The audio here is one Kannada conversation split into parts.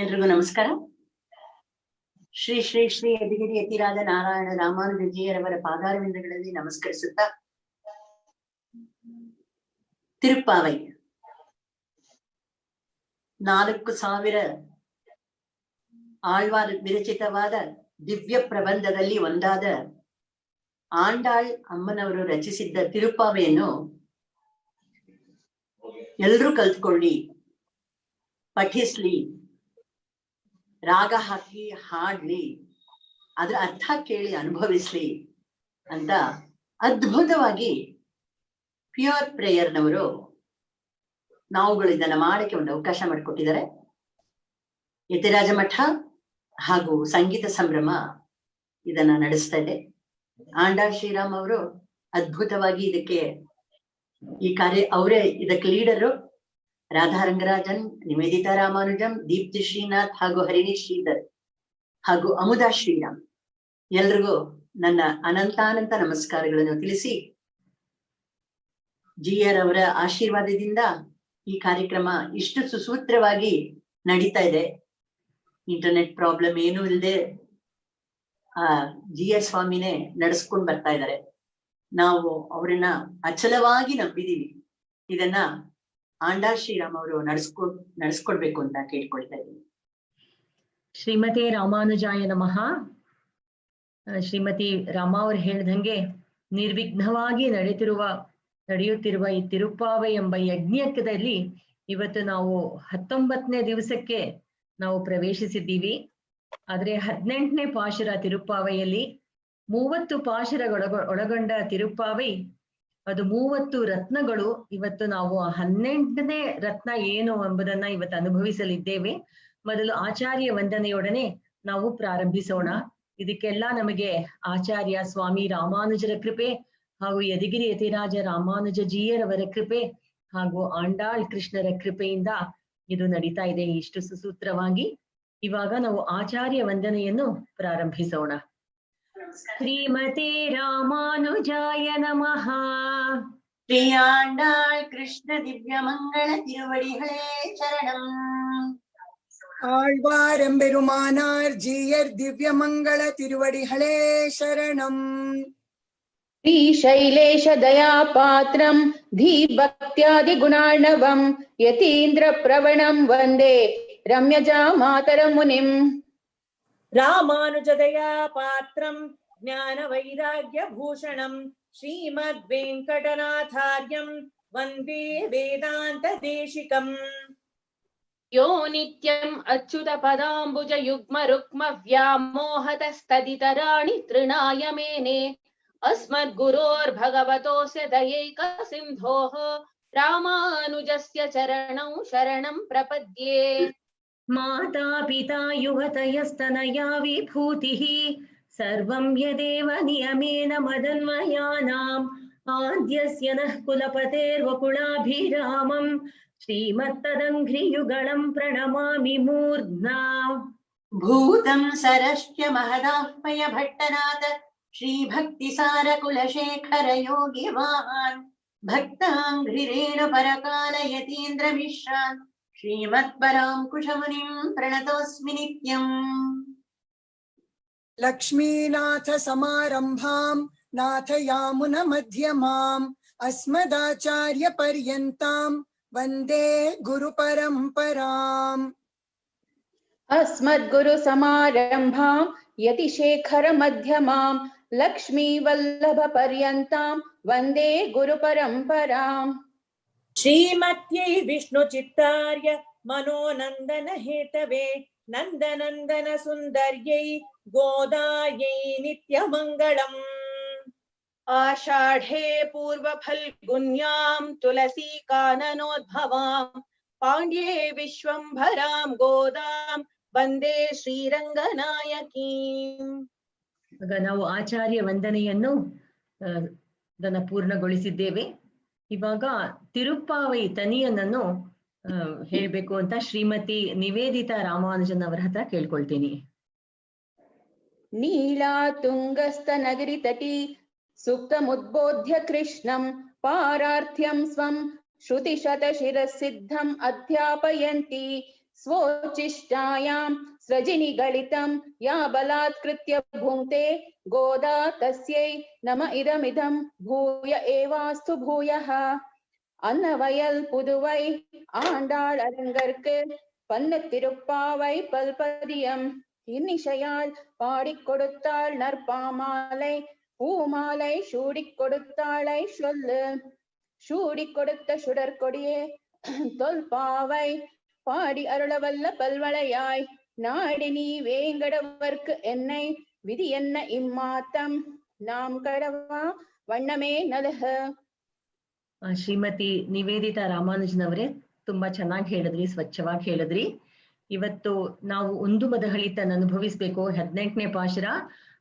ಎಲ್ರಿಗೂ ನಮಸ್ಕಾರ. ಶ್ರೀ ಶ್ರೀ ಶ್ರೀ ಯದಿಗಿರಿ ಯತಿರಾಜ ನಾರಾಯಣ ರಾಮಾನುಜಜಿಯರವರ ಪಾದಾರವಿಂದಗಳಲ್ಲಿ ನಮಸ್ಕರಿಸುತ್ತಾ ತಿರುಪ್ಪಾವೈ 4000 ಆಳ್ವಾರ್ ವಿರಚಿತವಾದ ದಿವ್ಯ ಪ್ರಬಂಧದಲ್ಲಿ ಒಂದಾದ ಆಂಡಾಳ್ ಅಮ್ಮನವರು ರಚಿಸಿದ್ದ ತಿರುಪ್ಪಾವೆಯನ್ನು ಎಲ್ರೂ ಕಲ್ತ್ಕೊಳ್ಳಿ, ಪಠಿಸ್ಲಿ, ರಾಗ ಹಾಕಿ ಹಾಡ್ಲಿ, ಅದರ ಅರ್ಥ ಕೇಳಿ ಅನುಭವಿಸ್ಲಿ ಅಂತ ಅದ್ಭುತವಾಗಿ ಪ್ಯೂರ್ ಪ್ರೇಯರ್ನವರು ನಾವುಗಳು ಇದನ್ನ ಮಾಡಕ್ಕೆ ಒಂದು ಅವಕಾಶ ಮಾಡಿಕೊಟ್ಟಿದ್ದಾರೆ. ಯತಿರಾಜ ಮಠ ಹಾಗೂ ಸಂಗೀತ ಸಂಭ್ರಮ ಇದನ್ನ ನಡೆಸ್ತಾ ಇದೆ. ಆಂಡಾಳ್ ಶ್ರೀರಾಮ್ ಅವರು ಅದ್ಭುತವಾಗಿ ಇದಕ್ಕೆ ಈ ಕಾರ್ಯ ಅವರೇ ಇದಕ್ಕೆ ಲೀಡರು. ರಾಧಾ ರಂಗರಾಜನ್, ನಿವೇದಿತಾ ರಾಮಾನುಜಂ, ದೀಪ್ತಿ ಶ್ರೀನಾಥ್ ಹಾಗೂ ಹರಿಣಿ ಶ್ರೀಧರ್ ಹಾಗೂ ಅಮುದಾ ಶ್ರೀರಾಮ್ ಎಲ್ರಿಗೂ ನನ್ನ ಅನಂತಾನಂತ ನಮಸ್ಕಾರಗಳನ್ನು ತಿಳಿಸಿ, ಜಿಆರ್ ಅವರ ಆಶೀರ್ವಾದದಿಂದ ಈ ಕಾರ್ಯಕ್ರಮ ಇಷ್ಟು ಸುಸೂತ್ರವಾಗಿ ನಡೀತಾ ಇದೆ. ಇಂಟರ್ನೆಟ್ ಪ್ರಾಬ್ಲಮ್ ಏನೂ ಇಲ್ಲದೆ ಜಿಆರ್ ಸ್ವಾಮಿನೇ ನಡೆಸ್ಕೊಂಡು ಬರ್ತಾ ಇದ್ದಾರೆ. ನಾವು ಅವರನ್ನ ಅಚಲವಾಗಿ ನಂಬಿದೀವಿ. ಇದನ್ನ ಆಂಡಾಳ್ ಶ್ರೀರಾಮ್ ಅವರು ನಡೆಸ್ಕೊಡ್ಬೇಕು ಅಂತ ಕೇಳ್ಕೊಳ್ತಾ ಇದ್ದೀನಿ. ಶ್ರೀಮತಿ ರಾಮಾನುಜಾಯ ನಮಃ. ಶ್ರೀಮತಿ ರಾಮ ಅವರು ಹೇಳ್ದಂಗೆ ನಿರ್ವಿಘ್ನವಾಗಿ ನಡೆಯುತ್ತಿರುವ ಈ ತಿರುಪ್ಪಾವೆ ಎಂಬ ಯಜ್ಞದಲ್ಲಿ ಇವತ್ತು ನಾವು 19ನೇ ದಿವಸಕ್ಕೆ ನಾವು ಪ್ರವೇಶಿಸಿದ್ದೀವಿ. ಆದ್ರೆ 18ನೇ ಪಾಶುರ ತಿರುಪ್ಪಾವೆಯಲ್ಲಿ 30 ಪಾಶುರಗಳೊಳಗೊಂಡ ತಿರುಪ್ಪಾವೆ, ಅದು 30 ರತ್ನಗಳು. ಇವತ್ತು ನಾವು 18ನೇ ರತ್ನ ಏನು ಎಂಬುದನ್ನ ಇವತ್ತು ಅನುಭವಿಸಲಿದ್ದೇವೆ. ಮೊದಲು ಆಚಾರ್ಯ ವಂದನೆಯೊಡನೆ ನಾವು ಪ್ರಾರಂಭಿಸೋಣ. ಇದಕ್ಕೆಲ್ಲ ನಮಗೆ ಆಚಾರ್ಯ ಸ್ವಾಮಿ ರಾಮಾನುಜರ ಕೃಪೆ ಹಾಗೂ ಯದಿಗಿರಿ ಯತಿರಾಜ ರಾಮಾನುಜ ಜಿಯರವರ ಕೃಪೆ ಹಾಗೂ ಆಂಡಾಳ್ ಕೃಷ್ಣರ ಕೃಪೆಯಿಂದ ಇದು ನಡೀತಾ ಇದೆ ಇಷ್ಟು ಸುಸೂತ್ರವಾಗಿ. ಇವಾಗ ನಾವು ಆಚಾರ್ಯ ವಂದನೆಯನ್ನು ಪ್ರಾರಂಭಿಸೋಣ. ಶ್ರೀಮತಿ ರಾಮಾನುಜಾಯ ನಮಃ. ಶ್ರೀ ಆಂಡಾಳ್ ಕೃಷ್ಣ ದಿವ್ಯ ಮಂಗಳ ತಿರುವಡಿಗಳೇ ಶರಣಂ. ஆழ்வாரெம்பெருமானார் ஜீயர் திவ்ய மங்கள திருவடிகளே சரணம். ஸ்ரீ சைலேஷ தயா பாத்திரம் தீபக்தியாதி குணார்ணவம் யதீந்திர பிரவணம் வந்தே ரம்யஜா மாதரம் முனிம். ராமானுஜ தயா பாத்திரம் ஞான வைராக்ய பூஷணம் ஸ்ரீமத் வெங்கடநாதார்யம் வந்தே வேதாந்த தேசிகம். यो नित्यम् अच्युत पदाम्बुज युग्म रुक्म व्यामोहतस्तदितराणि तृणाय मेने अस्मद्गुरोर्भगवतोऽस्य दयैक सिन्धोः रामानुजस्य चरणौ शरणं प्रपद्ये. माता पिता युवतयस्तनया विभूतिः सर्वं यदेव नियमेन मदन्वयानाम् आद्यस्य नः कुलपतेर्वकुलाभिरामम् श्रीमत्तदङ्घ्रियुगलं प्रणमामि मूर्ध्ना. भूतं सरश्च महदाह्वय भट्टनाथ श्रीभक्तिसार कुलशेखर योगिवान् भक्ताङ्घ्रिरेणु परकाल यतीन्द्र मिश्रान् श्रीमत्पराङ्कुशमुनिं प्रणतोऽस्मि नित्यम्. लक्ष्मीनाथ समारंभां नाथयामुन मध्यमाम् अस्मदाचार्य पर्यन्तां वन्दे गुरु परम्पराम्. अस्मद्गुरु समारंभां यतिशेखर मध्यमां लक्ष्मी वल्लभ पर्यन्तां वन्दे गुरु परम्पराम्. श्रीमत्यै विष्णु चित्तार्य मनोनन्दन हेतवे नन्दनन्दन सुन्दर्यै गोदायै नित्यमङ्गलम्. आषाढे पूर्व फल्गुन्यां तुलसी काननोद्भवां पाण्ड्ये विश्वंभरां गोदां वन्दे ಶ್ರೀರಂಗನಾಯಕೀಂ. ಆಗ ನಾವು ಆಚಾರ್ಯ ವಂದನೆಯನ್ನು ಅದನ್ನ ಪೂರ್ಣಗೊಳಿಸಿದ್ದೇವೆ. ಇವಾಗ ತಿರುಪ್ಪಾವೈ ತನಿಯನನ್ನು ಹೇಳ್ಬೇಕು ಅಂತ ಶ್ರೀಮತಿ ನಿವೇದಿತಾ ರಾಮಾನುಜನ್ ಅವರ ಹತ್ರ ಕೇಳ್ಕೊಳ್ತೀನಿ. ನೀಲಾ ತುಂಗಸ್ತ ನಗರಿ ತಟಿ ಸುಪ್ತಮುದ್ಬೋಧ್ಯ ಕೃಷ್ಣಂ ಪಾರಾರ್ಥ್ಯಂ ಸ್ವಂ ಶ್ರುತಿಶತ ಶಿರಸಿದ್ಧಂ ಅಧ್ಯಾಪಯಂತಿ स्वोच्छिष्टायां सृजिनिगलितं या बलात्कृत्य भुङ्क्ते गोदा तस्यै नम इदमिदं भूय एवास्तु भूयः अन्नवयल पुदुवै आण्डाळ அரங்கற்கு பன்ன திருப்பாவை பல்பதியம் இன்னிசையால் பாடிக் கொடுத்தாள் நற்பாமாலை பூமாலை சூடிக் கொடுத்தாளை சொல்லு சூடிக் கொடுத்த சுடற்கொடியே தொல்பாவை பாடி அருளவல்ல பல்வளையாய் நாடி நீ வேங்கடவர்க்கு என்னை விதி என்ன இம்மாத்தம் நாம் கடவா வண்ணமே ನಲಹ. ಶ್ರೀಮತಿ ನಿವೇದಿತಾ ರಾಮಾನುಜನವರೇ ತುಂಬಾ ಚೆನ್ನಾಗಿ ಹೇಳಿದ್ರಿ, ಸ್ವಚ್ಛವಾಗಿ ಹೇಳಿದ್ರಿ. ಇವತ್ತು ನಾವು ಒಂದು ಮದಹಳಿತನ ಅನುಭವಿಸ್ಬೇಕು 18ನೇ ಪಾಶುರ.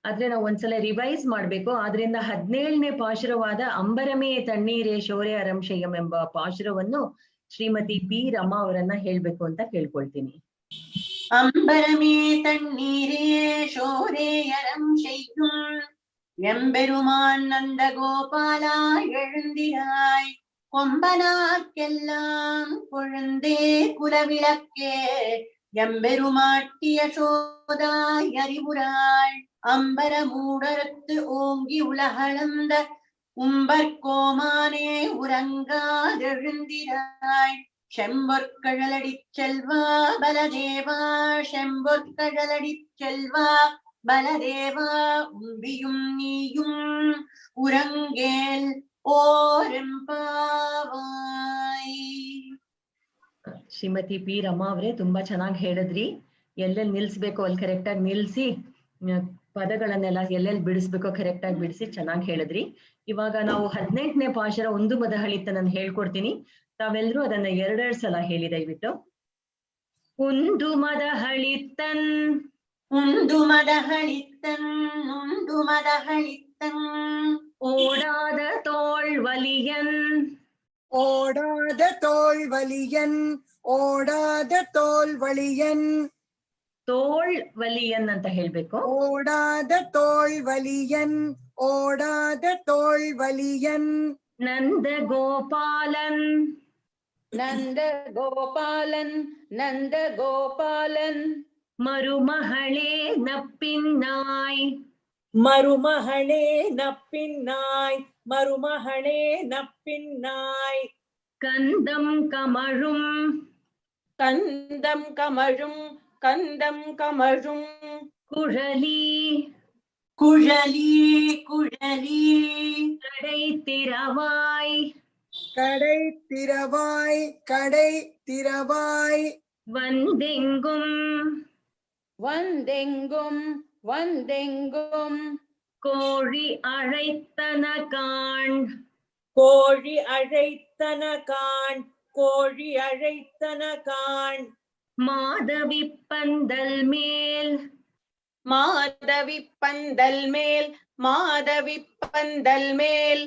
ಆದ್ರೆ ನಾವು ಒಂದ್ಸಲ ರಿವೈಸ್ ಮಾಡ್ಬೇಕು. ಆದ್ರಿಂದ 17ನೇ ಪಾಶುರವಾದ ಅಂಬರಮೇ ತಣ್ಣೀರೇ ಶೌರ್ಯ ಅರಂಶಯಂ ಎಂಬ ಪಾಶುರವನ್ನು ಶ್ರೀಮತಿ ಪಿ ರಮಾ ಅವರನ್ನ ಹೇಳ್ಬೇಕು ಅಂತ ಕೇಳ್ಕೊಳ್ತೀನಿ. அம்பரமே தண்ணீரே சோரேயரம் செய்யும் எம்பெருமான் நந்த கோபாலா எழுந்திராய் கொம்பனாக்கெல்லாம் கொழுந்தே குலவிளக்கே எம்பெருமாட்டிய சோதாய் அறிவுராள் அம்பர மூடரத்து ஓங்கி உலகளந்த உம்பர்கோமானே உறங்காதெழுந்திராய் செம்பொற்கழலடிச் செல்வா பலதேவா செம்பொற்கழலடிச் செல்வா பலதேவா உம்பியும் நீயும் உறங்கேல் ஓரெம்பாவாய். ಶ್ರೀಮತಿ ಪಿ ರಮಾ ಅವರೇ ತುಂಬಾ ಚೆನ್ನಾಗಿ ಹೇಳಿದ್ರಿ. ಎಲ್ಲೆಲ್ಲಿ ನಿಲ್ಸ್ಬೇಕು ಅಲ್ಲಿ ಕರೆಕ್ಟ್ ಆಗಿ ನಿಲ್ಸಿ, ಪದಗಳನ್ನೆಲ್ಲ ಎಲ್ಲೆಲ್ಲಿ ಬಿಡಿಸ್ಬೇಕೋ ಕರೆಕ್ಟ್ ಆಗಿ ಬಿಡಿಸಿ ಚೆನ್ನಾಗಿ ಹೇಳಿದ್ರಿ. ಇವಾಗ ನಾವು 18ನೇ ಪಾಶುರ ಒಂದು ಮದಹಳಿತ ನಾನು ಹೇಳ್ಕೊಡ್ತೀನಿ. ತಾವೆಲ್ಲರೂ ಅದನ್ನ 2 ಸಲ ಹೇಳಿ ದಯವಿಟ್ಟು. ಒಂದು ಮದಹಳಿತನ್ உண்டு மதகளித்தன் உண்டு மதகளித்தன் ஓடாத தோள்வலியன் ஓடாத தோள்வலியன் ஓடாத தோள்வலியன் ತೋಳ್ವಲಿಯನ್ ಅಂತ ಹೇಳ್ಬೇಕು. ஓடாத தோள்வலியன் ஓடாத தோள்வலியன் ನಂದ ಗೋಪಾಲನ್ ನಂದ ಗೋಪಾಲನ್ ನಂದ ಗೋಪಾಲನ್ ಮರುಮಹಳೇ ನಪ್ಪಿನ್ನಾಯ್ மருமகளே நப்பின்னாய் மருமகளே நப்பின்னாய் கந்தம் கமழும் கந்தம் கமழும் கந்தம் கமழும் குழலி குழலி குழலி கடை திறவாய் கடை திறவாய் கடை திறவாய் வந்தெங்கும் வந்தெங்கும் வந்தெங்கும் கோழி அழைத்தன காண் கோழி அழைத்தன காண் கோழி அழைத்தன காண் மாதவி பந்தல் மேல் மாதவி பந்தல் மேல் மாதவி பந்தல் மேல்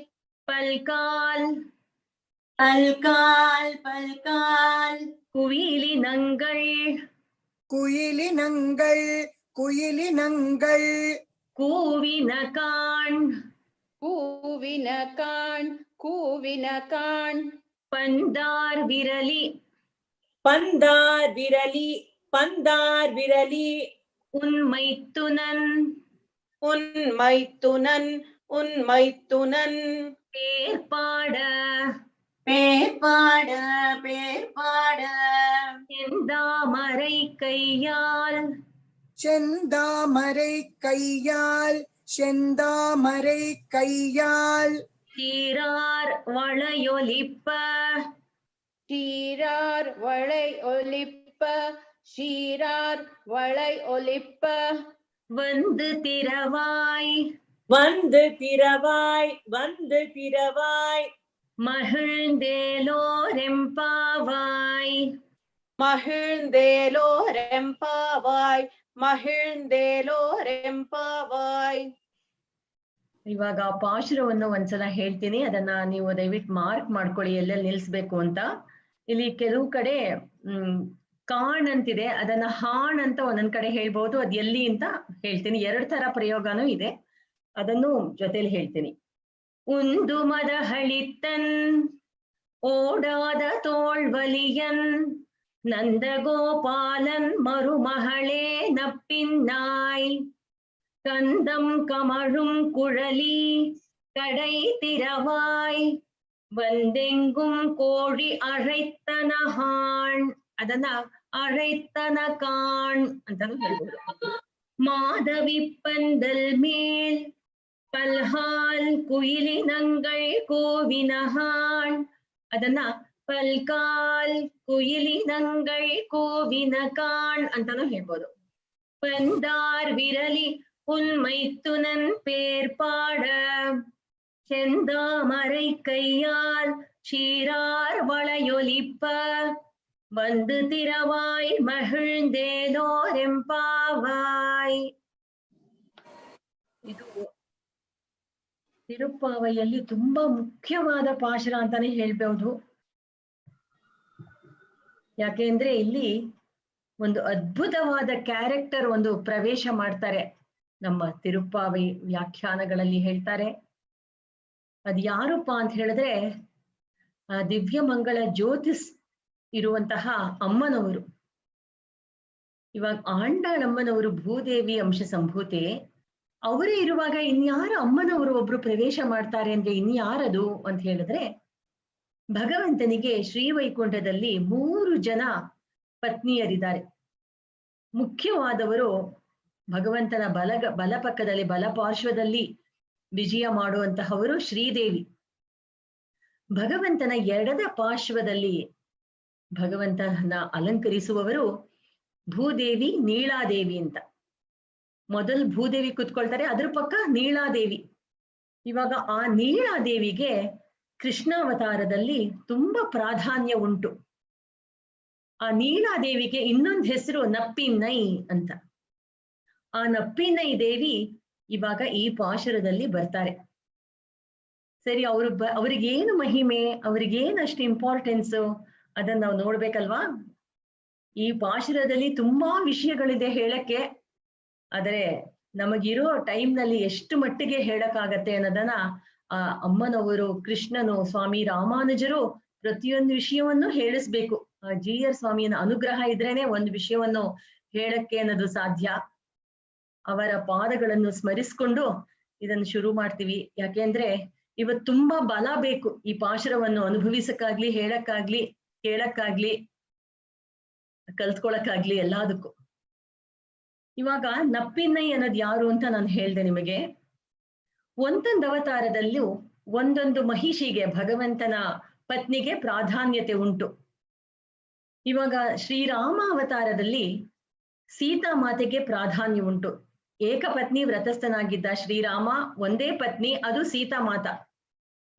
பல்கால் பல்கால் பல்கால் குயிலினங்கள் குயிலினங்கள் குயிலினங்கள் கூவின காண் கூவின காண் கூவின காண் பந்தார் விரலி பந்தார் விரலி பந்தார் விரலி உன்மைத்துனன் உன்மைத்துனன் உன்மைத்துனன் பேர்பாட பேர்பாட பேர்பாட செந்தாமரை கையால் செந்தாமரை கையால் செந்தாமரை கையால் சீரார் வளையொலிப்ப சீரார் வளை ஒலிப்ப சீரார் வளை ஒலிப்ப வந்து திறவாய் வந்து திறவாய் வந்து திறவாய் மகிழ்ந்தேலோரெம்பாவாய் மகிழ்ந்தேலோரெம்பாவாய் மகிழ்ந்தேலೋರೆಂಪಾವಾಯ್. ಇವಾಗ ಪಾಶುರವನ್ನು ಒಂದ್ಸಲ ಹೇಳ್ತೀನಿ, ಅದನ್ನ ನೀವು ದಯವಿಟ್ಟು ಮಾರ್ಕ್ ಮಾಡ್ಕೊಳ್ಳಿ ಎಲ್ಲೆಲ್ಲಿ ನಿಲ್ಸ್ಬೇಕು ಅಂತ. ಇಲ್ಲಿ ಕೆಲವು ಕಡೆ ಕಾಣ್ ಅಂತಿದೆ, ಅದನ್ನ ಹಾಣ್ ಅಂತ ಒಂದೊಂದ್ ಕಡೆ ಹೇಳ್ಬಹುದು. ಅದ್ ಎಲ್ಲಿ ಅಂತ ಹೇಳ್ತೀನಿ. 2 ತರ ಪ್ರಯೋಗನೂ ಇದೆ, ಅದನ್ನು ಜೊತೆಲಿ ಹೇಳ್ತೀನಿ. ಉಂದು ಮದ ಹಳಿತನ್ ಓಡಾದ ತೋಳ್ವಲಿಯನ್ நந்தகோபாலன் மருமகளே நப்பின்னாய் கந்தம் கமழும் குழலி கடை திறவாய் வந்தெங்கும் கோழி அழைத்தனகாண். ಅದನ್ನ ಅழைತನ ಕಾಣ್ ಅಂತಾನು ಹೇಳ್ಬೋದು. ಮಾಧವಿ ಪಂದಲ್ ಮೇಲ್ ಪಲ್ಹಾಲ್ ಕುಯಿಲಿನಂಗಳ್ ಕೋವಿನ ಹಾಣ್. ಅದನ್ನ ಪಲ್ಕಾಲ್ ಕುಯಿಲಿನಂಗಳ್ ಕೋವಿನ ಕಾಣ್ ಅಂತಾನು ಹೇಳ್ಬೋದು. ಪಂದಾರ್ ವಿರಲಿ உன்மைத்துனன் பேர் பாட செந்தாமரை கையால் சீரார் வளையொலிப்ப வந்து திறவாய் ಮಹಿಳ್ದೇನೋರೆಂಪಾವಾಯ್. ಇದು ತಿರುಪ್ಪಾವೈಯಲ್ಲಿ ತುಂಬಾ ಮುಖ್ಯವಾದ ಪಾಶುರ ಅಂತಾನೆ ಹೇಳ್ಬಹುದು. ಯಾಕೆಂದ್ರೆ ಇಲ್ಲಿ ಒಂದು ಅದ್ಭುತವಾದ ಕ್ಯಾರೆಕ್ಟರ್ ಒಂದು ಪ್ರವೇಶ ಮಾಡ್ತಾರೆ. ನಮ್ಮ ತಿರುಪ್ಪಾವೈ ವ್ಯಾಖ್ಯಾನಗಳಲ್ಲಿ ಹೇಳ್ತಾರೆ. ಅದ್ ಯಾರಪ್ಪ ಅಂತ ಹೇಳಿದ್ರೆ ಆ ದಿವ್ಯಮಂಗಳ ಜ್ಯೋತಿಸ್ ಇರುವಂತಹ ಅಮ್ಮನವರು. ಇವಾಗ ಆಂಡಾಳಮ್ಮನವರು ಭೂದೇವಿ ಅಂಶ ಸಂಭೂತೆ. ಅವರೇ ಇರುವಾಗ ಇನ್ಯಾರ ಅಮ್ಮನವರು ಒಬ್ರು ಪ್ರವೇಶ ಮಾಡ್ತಾರೆ ಅಂದ್ರೆ ಇನ್ಯಾರದು ಅಂತ ಹೇಳಿದ್ರೆ, ಭಗವಂತನಿಗೆ ಶ್ರೀವೈಕುಂಠದಲ್ಲಿ 3 ಜನ ಪತ್ನಿಯರಿದ್ದಾರೆ. ಮುಖ್ಯವಾದವರು ಭಗವಂತನ ಬಲಪಕ್ಕದಲ್ಲಿ ಬಲಪಾರ್ಶ್ವದಲ್ಲಿ ವಿಜಯ ಮಾಡುವಂತಹವರು ಶ್ರೀದೇವಿ. ಭಗವಂತನ ಎಡದ ಪಾರ್ಶ್ವದಲ್ಲಿ ಭಗವಂತನ ಅಲಂಕರಿಸುವವರು ಭೂದೇವಿ ನೀಳಾದೇವಿ ಅಂತ. ಮೊದಲು ಭೂದೇವಿ ಕೂತ್ಕೊಳ್ತಾರೆ, ಅದ್ರ ಪಕ್ಕ ನೀಳಾದೇವಿ. ಇವಾಗ ಆ ನೀಳಾದೇವಿಗೆ ಕೃಷ್ಣಾವತಾರದಲ್ಲಿ ತುಂಬಾ ಪ್ರಾಧಾನ್ಯ ಉಂಟು. ಆ ನೀಳಾದೇವಿಗೆ ಇನ್ನೊಂದು ಹೆಸರು ನಪ್ಪಿನೈ ಅಂತ. ಆ ನಪ್ಪಿನೈ ದೇವಿ ಇವಾಗ ಈ ಪಾಶುರದಲ್ಲಿ ಬರ್ತಾರೆ. ಸರಿ, ಅವ್ರಿಗೇನು ಮಹಿಮೆ, ಅವ್ರಿಗೇನು ಅಷ್ಟು ಇಂಪಾರ್ಟೆನ್ಸು ಅದನ್ನ ನಾವು ನೋಡ್ಬೇಕಲ್ವಾ. ಈ ಪಾಶುರದಲ್ಲಿ ತುಂಬಾ ವಿಷಯಗಳಿದೆ ಹೇಳಕ್ಕೆ. ಆದರೆ ನಮಗಿರೋ ಟೈಮ್ನಲ್ಲಿ ಎಷ್ಟು ಮಟ್ಟಿಗೆ ಹೇಳಕ್ಕಾಗತ್ತೆ ಅನ್ನೋದನ್ನ ಆ ಅಮ್ಮನವರು, ಕೃಷ್ಣನು, ಸ್ವಾಮಿ ರಾಮಾನುಜರು ಪ್ರತಿಯೊಂದು ವಿಷಯವನ್ನು ಹೇಳಿಸ್ಬೇಕು. GR ಸ್ವಾಮಿಯನ ಅನುಗ್ರಹ ಇದ್ರೇನೆ ಒಂದು ವಿಷಯವನ್ನು ಹೇಳಕ್ಕೆ ಅನ್ನೋದು ಸಾಧ್ಯ. ಅವರ ಪಾದಗಳನ್ನು ಸ್ಮರಿಸ್ಕೊಂಡು ಇದನ್ನು ಶುರು ಮಾಡ್ತೀವಿ. ಯಾಕೆಂದ್ರೆ ಇವತ್ತು ತುಂಬಾ ಬಲ ಬೇಕು ಈ ಪಾಶುರವನ್ನು ಅನುಭವಿಸಕ್ಕಾಗ್ಲಿ, ಹೇಳಕ್ಕಾಗ್ಲಿ, ಕೇಳಕ್ಕಾಗ್ಲಿ, ಕಲ್ತ್ಕೊಳಕ್ಕಾಗ್ಲಿ, ಎಲ್ಲದಕ್ಕೂ. ಇವಾಗ ನಪ್ಪಿನೈ ಅನ್ನೋದು ಯಾರು ಅಂತ ನಾನು ಹೇಳ್ದೆ ನಿಮಗೆ. ಒಂದೊಂದು ಅವತಾರದಲ್ಲೂ ಒಂದೊಂದು ಮಹಿಷಿಗೆ, ಭಗವಂತನ ಪತ್ನಿಗೆ ಪ್ರಾಧಾನ್ಯತೆ ಉಂಟು. ಇವಾಗ ಶ್ರೀರಾಮ ಅವತಾರದಲ್ಲಿ ಸೀತಾ ಮಾತೆಗೆ ಪ್ರಾಧಾನ್ಯ ಉಂಟು. ಏಕಪತ್ನಿ ವ್ರತಸ್ಥನಾಗಿದ್ದ ಶ್ರೀರಾಮ, ಒಂದೇ ಪತ್ನಿ, ಅದು ಸೀತಾ ಮಾತಾ.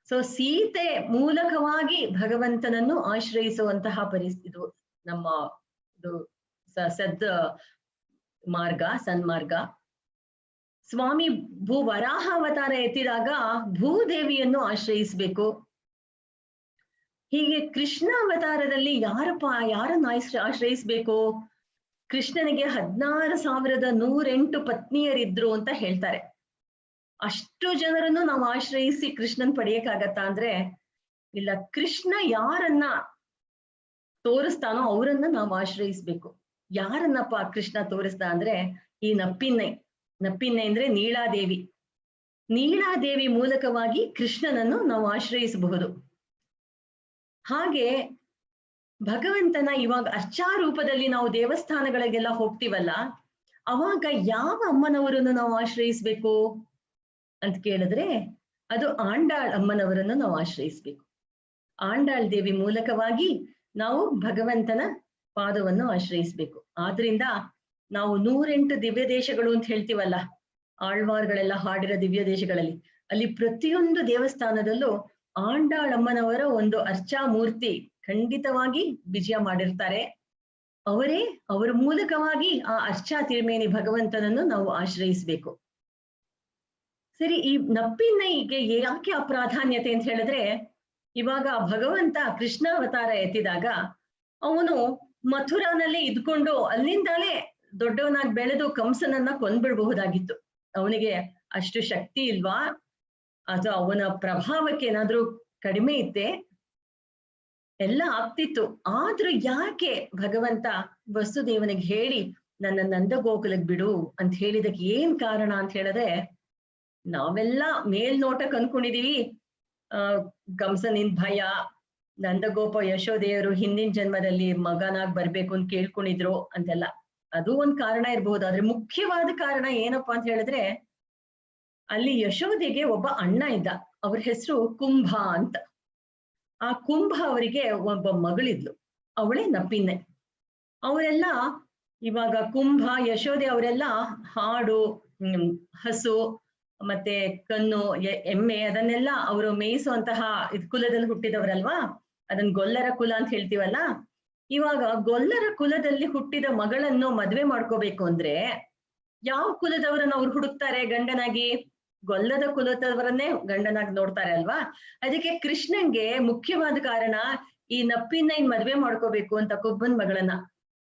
ಸೊ ಸೀತೆ ಮೂಲಕವಾಗಿ ಭಗವಂತನನ್ನು ಆಶ್ರಯಿಸುವಂತಹ ಪರಿಸ್ಥಿತಿ ನಮ್ಮ ಮಾರ್ಗ, ಸನ್ಮಾರ್ಗ. ಸ್ವಾಮಿ ವರಾಹ ಅವತಾರ ಎತ್ತಿದಾಗ ಭೂದೇವಿಯನ್ನು ಆಶ್ರಯಿಸ್ಬೇಕು. ಹೀಗೆ ಕೃಷ್ಣ ಅವತಾರದಲ್ಲಿ ಯಾರನ್ನ ಆಶ್ರಯಿಸ್ಬೇಕು? ಕೃಷ್ಣನಿಗೆ 16,108 ಪತ್ನಿಯರಿದ್ರು ಅಂತ ಹೇಳ್ತಾರೆ. ಅಷ್ಟು ಜನರನ್ನು ನಾವು ಆಶ್ರಯಿಸಿ ಕೃಷ್ಣನ್ ಪಡೆಯಕ್ಕಾಗತ್ತಾ ಅಂದ್ರೆ ಇಲ್ಲ. ಕೃಷ್ಣ ಯಾರನ್ನ ತೋರಿಸ್ತಾನೋ ಅವರನ್ನ ನಾವು ಆಶ್ರಯಿಸ್ಬೇಕು. ಯಾರನ್ನಪ್ಪ ಕೃಷ್ಣ ತೋರಿಸ್ದ ಅಂದ್ರೆ ಈ ನಪ್ಪಿನೈ ಅಂದ್ರೆ ನೀಳಾದೇವಿ. ನೀಳಾದೇವಿ ಮೂಲಕವಾಗಿ ಕೃಷ್ಣನನ್ನು ನಾವು ಆಶ್ರಯಿಸಬಹುದು. ಹಾಗೆ ಭಗವಂತನ ಇವಾಗ ಅರ್ಚಾರೂಪದಲ್ಲಿ ನಾವು ದೇವಸ್ಥಾನಗಳಿಗೆಲ್ಲ ಹೋಗ್ತೀವಲ್ಲ, ಅವಾಗ ಯಾವ ಅಮ್ಮನವರನ್ನು ನಾವು ಆಶ್ರಯಿಸ್ಬೇಕು ಅಂತ ಕೇಳಿದ್ರೆ ಅದು ಆಂಡಾಳ್ ಅಮ್ಮನವರನ್ನು ನಾವು ಆಶ್ರಯಿಸ್ಬೇಕು. ಆಂಡಾಳ್ ದೇವಿ ಮೂಲಕವಾಗಿ ನಾವು ಭಗವಂತನ ಪಾದವನ್ನು ಆಶ್ರಯಿಸ್ಬೇಕು. ಆದ್ರಿಂದ ನಾವು 108 ದಿವ್ಯ ದೇಶಗಳು ಅಂತ ಹೇಳ್ತೀವಲ್ಲ, ಆಳ್ವಾರ್ಗಳೆಲ್ಲ ಹಾಡಿರೋ ದಿವ್ಯ ದೇಶಗಳಲ್ಲಿ, ಅಲ್ಲಿ ಪ್ರತಿಯೊಂದು ದೇವಸ್ಥಾನದಲ್ಲೂ ಆಂಡಾಳಮ್ಮನವರ ಒಂದು ಅರ್ಚಾ ಮೂರ್ತಿ ಖಂಡಿತವಾಗಿ ವಿಜಯ ಮಾಡಿರ್ತಾರೆ. ಅವರ ಮೂಲಕವಾಗಿ ಆ ಅರ್ಚಾ ತಿರುಮೇನಿ ಭಗವಂತನನ್ನು ನಾವು ಆಶ್ರಯಿಸ್ಬೇಕು. ಸರಿ, ಈ ನಪ್ಪಿನೈಗೆ ಯಾಕೆ ಆ ಪ್ರಾಧಾನ್ಯತೆ ಅಂತ ಹೇಳಿದ್ರೆ, ಇವಾಗ ಭಗವಂತ ಕೃಷ್ಣಾವತಾರ ಎತ್ತಿದಾಗ ಅವನು ಮಥುರಾನಲ್ಲೇ ಇದ್ಕೊಂಡು ಅಲ್ಲಿಂದಲೇ ದೊಡ್ಡವನಾಗಿ ಬೆಳೆದು ಕಂಸನನ್ನ ಕೊಂದ್ಬಿಡ್ಬಹುದಾಗಿತ್ತು. ಅವನಿಗೆ ಅಷ್ಟು ಶಕ್ತಿ ಇಲ್ವಾ, ಅಥವಾ ಅವನ ಪ್ರಭಾವಕ್ಕೆ ಏನಾದ್ರೂ ಕಡಿಮೆ ಇತ್ತೆ? ಎಲ್ಲ ಆಗ್ತಿತ್ತು. ಆದ್ರೂ ಯಾಕೆ ಭಗವಂತ ವಸುದೇವನಿಗೆ ಹೇಳಿ ನನ್ನ ನಂದಗೋಕುಲಕ್ ಬಿಡು ಅಂತ ಹೇಳಿದಕ್ಕೆ ಏನ್ ಕಾರಣ ಅಂತ ಹೇಳಿದ್ರೆ, ನಾವೆಲ್ಲ ಮೇಲ್ನೋಟಕ್ ಅನ್ಕೊಂಡಿದೀವಿ ಕಂಸನಿನ್ ಭಯ, ನಂದಗೋಪ ಯಶೋದೆಯರು ಹಿಂದಿನ ಜನ್ಮದಲ್ಲಿ ಮಗನಾಗ್ ಬರ್ಬೇಕು ಅಂತ ಕೇಳ್ಕೊಂಡಿದ್ರು ಅಂತೆಲ್ಲ. ಅದು ಒಂದ್ ಕಾರಣ ಇರ್ಬಹುದು. ಆದ್ರೆ ಮುಖ್ಯವಾದ ಕಾರಣ ಏನಪ್ಪಾ ಅಂತ ಹೇಳಿದ್ರೆ, ಅಲ್ಲಿ ಯಶೋದೆಗೆ ಒಬ್ಬ ಅಣ್ಣ ಇದ್ದ, ಅವ್ರ ಹೆಸರು ಕುಂಭ ಅಂತ. ಆ ಕುಂಭ ಅವರಿಗೆ ಒಬ್ಬ ಮಗಳಿದ್ಲು, ಅವಳೇ ನಪ್ಪಿನ್ನೆ. ಅವರೆಲ್ಲ ಇವಾಗ ಕುಂಭ ಯಶೋದೆ ಅವರೆಲ್ಲ ಹಾಡು, ಹಸು ಮತ್ತೆ ಕನ್ನು, ಎಮ್ಮೆ ಅದನ್ನೆಲ್ಲ ಅವರು ಮೇಯಿಸುವಂತಹ ಕುಲದಲ್ಲಿ ಹುಟ್ಟಿದವರಲ್ವಾ, ಅದನ್ನ ಗೊಲ್ಲರ ಕುಲ ಅಂತ ಹೇಳ್ತೀವಲ್ಲ. ಇವಾಗ ಗೊಲ್ಲರ ಕುಲದಲ್ಲಿ ಹುಟ್ಟಿದ ಮಗಳನ್ನು ಮದ್ವೆ ಮಾಡ್ಕೋಬೇಕು ಅಂದ್ರೆ ಯಾವ ಕುಲದವರನ್ನ ಅವ್ರು ಹುಡುಕ್ತಾರೆ ಗಂಡನಾಗಿ? ಗೊಲ್ಲದ ಕುಲದವರನ್ನೇ ಗಂಡನಾಗಿ ನೋಡ್ತಾರೆ ಅಲ್ವಾ. ಅದಕ್ಕೆ ಕೃಷ್ಣನ್ಗೆ ಮುಖ್ಯವಾದ ಕಾರಣ ಈ ನಪ್ಪಿನ ಮದ್ವೆ ಮಾಡ್ಕೋಬೇಕು ಅಂತ ಕೊಬ್ಬನ್ ಮಗಳನ್ನ.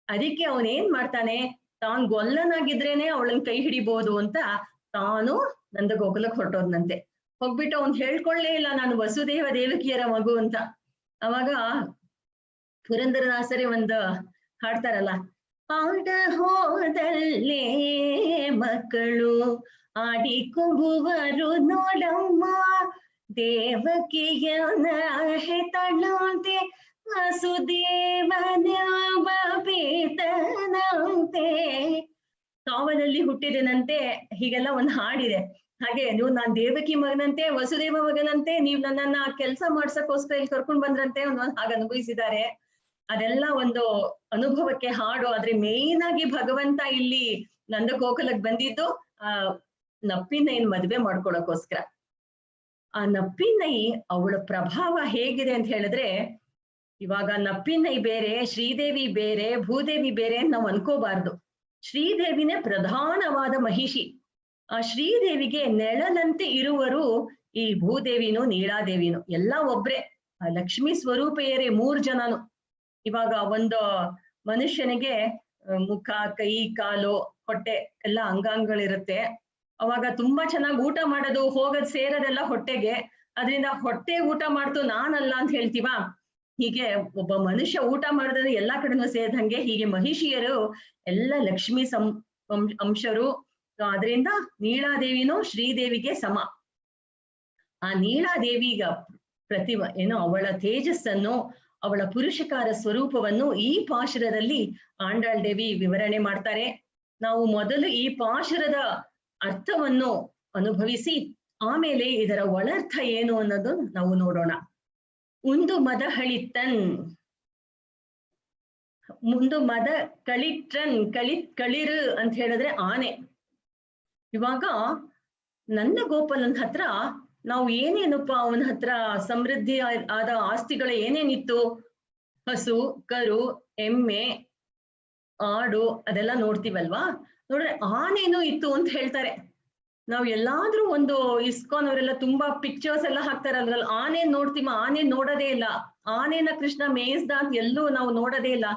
ಅದಕ್ಕೆ ಅವನೇನ್ ಮಾಡ್ತಾನೆ, ತಾನ್ ಗೊಲ್ಲನಾಗಿದ್ರೇನೆ ಅವಳನ್ನ ಕೈ ಹಿಡಿಬಹುದು ಅಂತ ತಾನು ನಂದಗೋಕುಲಕ್ಕೆ ಹೊರಟೋದ್ನಂತೆ. ಹೋಗ್ಬಿಟ್ಟು ಅವ್ನ್ ಹೇಳ್ಕೊಳ್ಳೇ ಇಲ್ಲ ನಾನು ವಸುದೇವ ದೇವಕಿಯರ ಮಗು ಅಂತ. ಅವಾಗ ಪುರಂದರದಾಸರೇ ಒಂದು ಹಾಡ್ತಾರಲ್ಲ, ಆಡ ಹೋದಲ್ಲೇ ಮಕ್ಕಳು ಆಡಿಕೊಂಬುವರು ನೋಡಮ್ಮ, ದೇವಕಿಯನ ಹೆತಳಂತೆ ವಸುದೇವನ ಬೇತನಂತೆ. ಕಾವಲಲ್ಲಿ ಹುಟ್ಟಿದೆನಂತೆ, ಹೀಗೆಲ್ಲ ಒಂದು ಹಾಡಿದೆ. ಹಾಗೆ ನೀವು ನಾನ್ ದೇವಕಿ ಮಗನಂತೆ ವಸುದೇವ ಮಗನಂತೆ, ನೀವ್ ನನ್ನನ್ನ ಕೆಲ್ಸ ಮಾಡ್ಸಕ್ಕೋಸ್ಕರ ಇಲ್ಲಿ ಕರ್ಕೊಂಡ್ ಬಂದ್ರಂತೆ ಹಾಗೆ ಅನುಭವಿಸಿದ್ದಾರೆ. ಅದೆಲ್ಲ ಒಂದು ಅನುಭವಕ್ಕೆ ಹಾಡು. ಆದ್ರೆ ಮೇಯ್ನ್ ಆಗಿ ಭಗವಂತ ಇಲ್ಲಿ ನಂದಗೋಕುಲಕ್ಕೆ ಬಂದಿದ್ದು ಆ ನಪ್ಪಿನೈನ್ ಮದ್ವೆ ಮಾಡ್ಕೊಳಕ್ಕೋಸ್ಕರ. ಆ ನಪ್ಪಿನೈ ಅವಳ ಪ್ರಭಾವ ಹೇಗಿದೆ ಅಂತ ಹೇಳಿದ್ರೆ, ಇವಾಗ ನಪ್ಪಿನೈ ಬೇರೆ, ಶ್ರೀದೇವಿ ಬೇರೆ, ಭೂದೇವಿ ಬೇರೆ ಅಂತ ನಾವು ಅನ್ಕೋಬಾರ್ದು. ಶ್ರೀದೇವಿನೇ ಪ್ರಧಾನವಾದ ಮಹಿಷಿ. ಆ ಶ್ರೀದೇವಿಗೆ ನೆಳಲಂತೆ ಇರುವರು ಈ ಭೂದೇವಿನೂ ನೀಳಾದೇವಿನೂ, ಎಲ್ಲ ಒಬ್ರೆ. ಆ ಲಕ್ಷ್ಮೀ ಸ್ವರೂಪೆಯರೇ 3 ಜನನು. ಇವಾಗ ಒಂದು ಮನುಷ್ಯನಿಗೆ ಮುಖ, ಕೈ, ಕಾಲು, ಹೊಟ್ಟೆ ಎಲ್ಲ ಅಂಗಾಂಗಗಳಿರುತ್ತೆ. ಅವಾಗ ತುಂಬಾ ಚೆನ್ನಾಗಿ ಊಟ ಮಾಡೋದು, ಹೋಗೋದ್ ಸೇರೋದೆಲ್ಲ ಹೊಟ್ಟೆಗೆ. ಅದರಿಂದ ಹೊಟ್ಟೆ ಊಟ ಮಾಡ್ತು ನಾನಲ್ಲ ಅಂತ ಹೇಳ್ತೀವ. ಹೀಗೆ ಒಬ್ಬ ಮನುಷ್ಯ ಊಟ ಮಾಡಿದ್ರೆ ಎಲ್ಲಾ ಕಡೆನೂ ಸೇರಿದಂಗೆ ಹೀಗೆ ಮಹಿಷಿಯರು ಎಲ್ಲ ಲಕ್ಷ್ಮೀ ಅಂಶರು. ಅದರಿಂದ ನೀಳಾದೇವಿನೂ ಶ್ರೀದೇವಿಗೆ ಸಮ. ಆ ನೀಳಾದೇವಿಗ ಅವಳ ತೇಜಸ್ಸನ್ನು, ಅವಳ ಪುರುಷಕಾರ ಸ್ವರೂಪವನ್ನು ಈ ಪಾಶುರದಲ್ಲಿ ಆಂಡಾಳ್ ದೇವಿ ವಿವರಣೆ ಮಾಡ್ತಾರೆ. ನಾವು ಮೊದಲು ಈ ಪಾಶುರದ ಅರ್ಥವನ್ನು ಅನುಭವಿಸಿ ಆಮೇಲೆ ಇದರ ಒಳರ್ಥ ಏನು ಅನ್ನೋದು ನಾವು ನೋಡೋಣ. ಒಂದು ಮದ ಹಳಿತನ್, ಮುಂದು ಮದ ಕಳಿಟ್ರನ್, ಕಳಿರು ಅಂತ ಹೇಳಿದ್ರೆ ಆನೆ. ಇವಾಗ ನನ್ನ ಗೋಪಾಲನ್ ಹತ್ರ ನಾವು ಏನೇನಪ್ಪ ಅವನ ಹತ್ರ ಸಮೃದ್ಧಿ ಆದ ಆಸ್ತಿಗಳು ಏನೇನಿತ್ತು? ಹಸು, ಕರು, ಎಮ್ಮೆ, ಆಡು ಅದೆಲ್ಲ ನೋಡ್ತೀವಲ್ವಾ. ನೋಡ್ರೆ ಆನೇನು ಇತ್ತು ಅಂತ ಹೇಳ್ತಾರೆ. ನಾವು ಎಲ್ಲಾದ್ರೂ ಒಂದು ಇಸ್ಕಾನ್ ಅವರೆಲ್ಲ ತುಂಬಾ ಪಿಕ್ಚರ್ಸ್ ಎಲ್ಲ ಹಾಕ್ತಾರಲ್ಲ, ಆನೆ ನೋಡ್ತೀವ, ಆನೆ ನೋಡೋದೇ ಇಲ್ಲ. ಆನೆನ ಕೃಷ್ಣ ಮೇಯಿಸ್ದ ಅಂತ ಎಲ್ಲೂ ನಾವು ನೋಡೋದೇ ಇಲ್ಲ.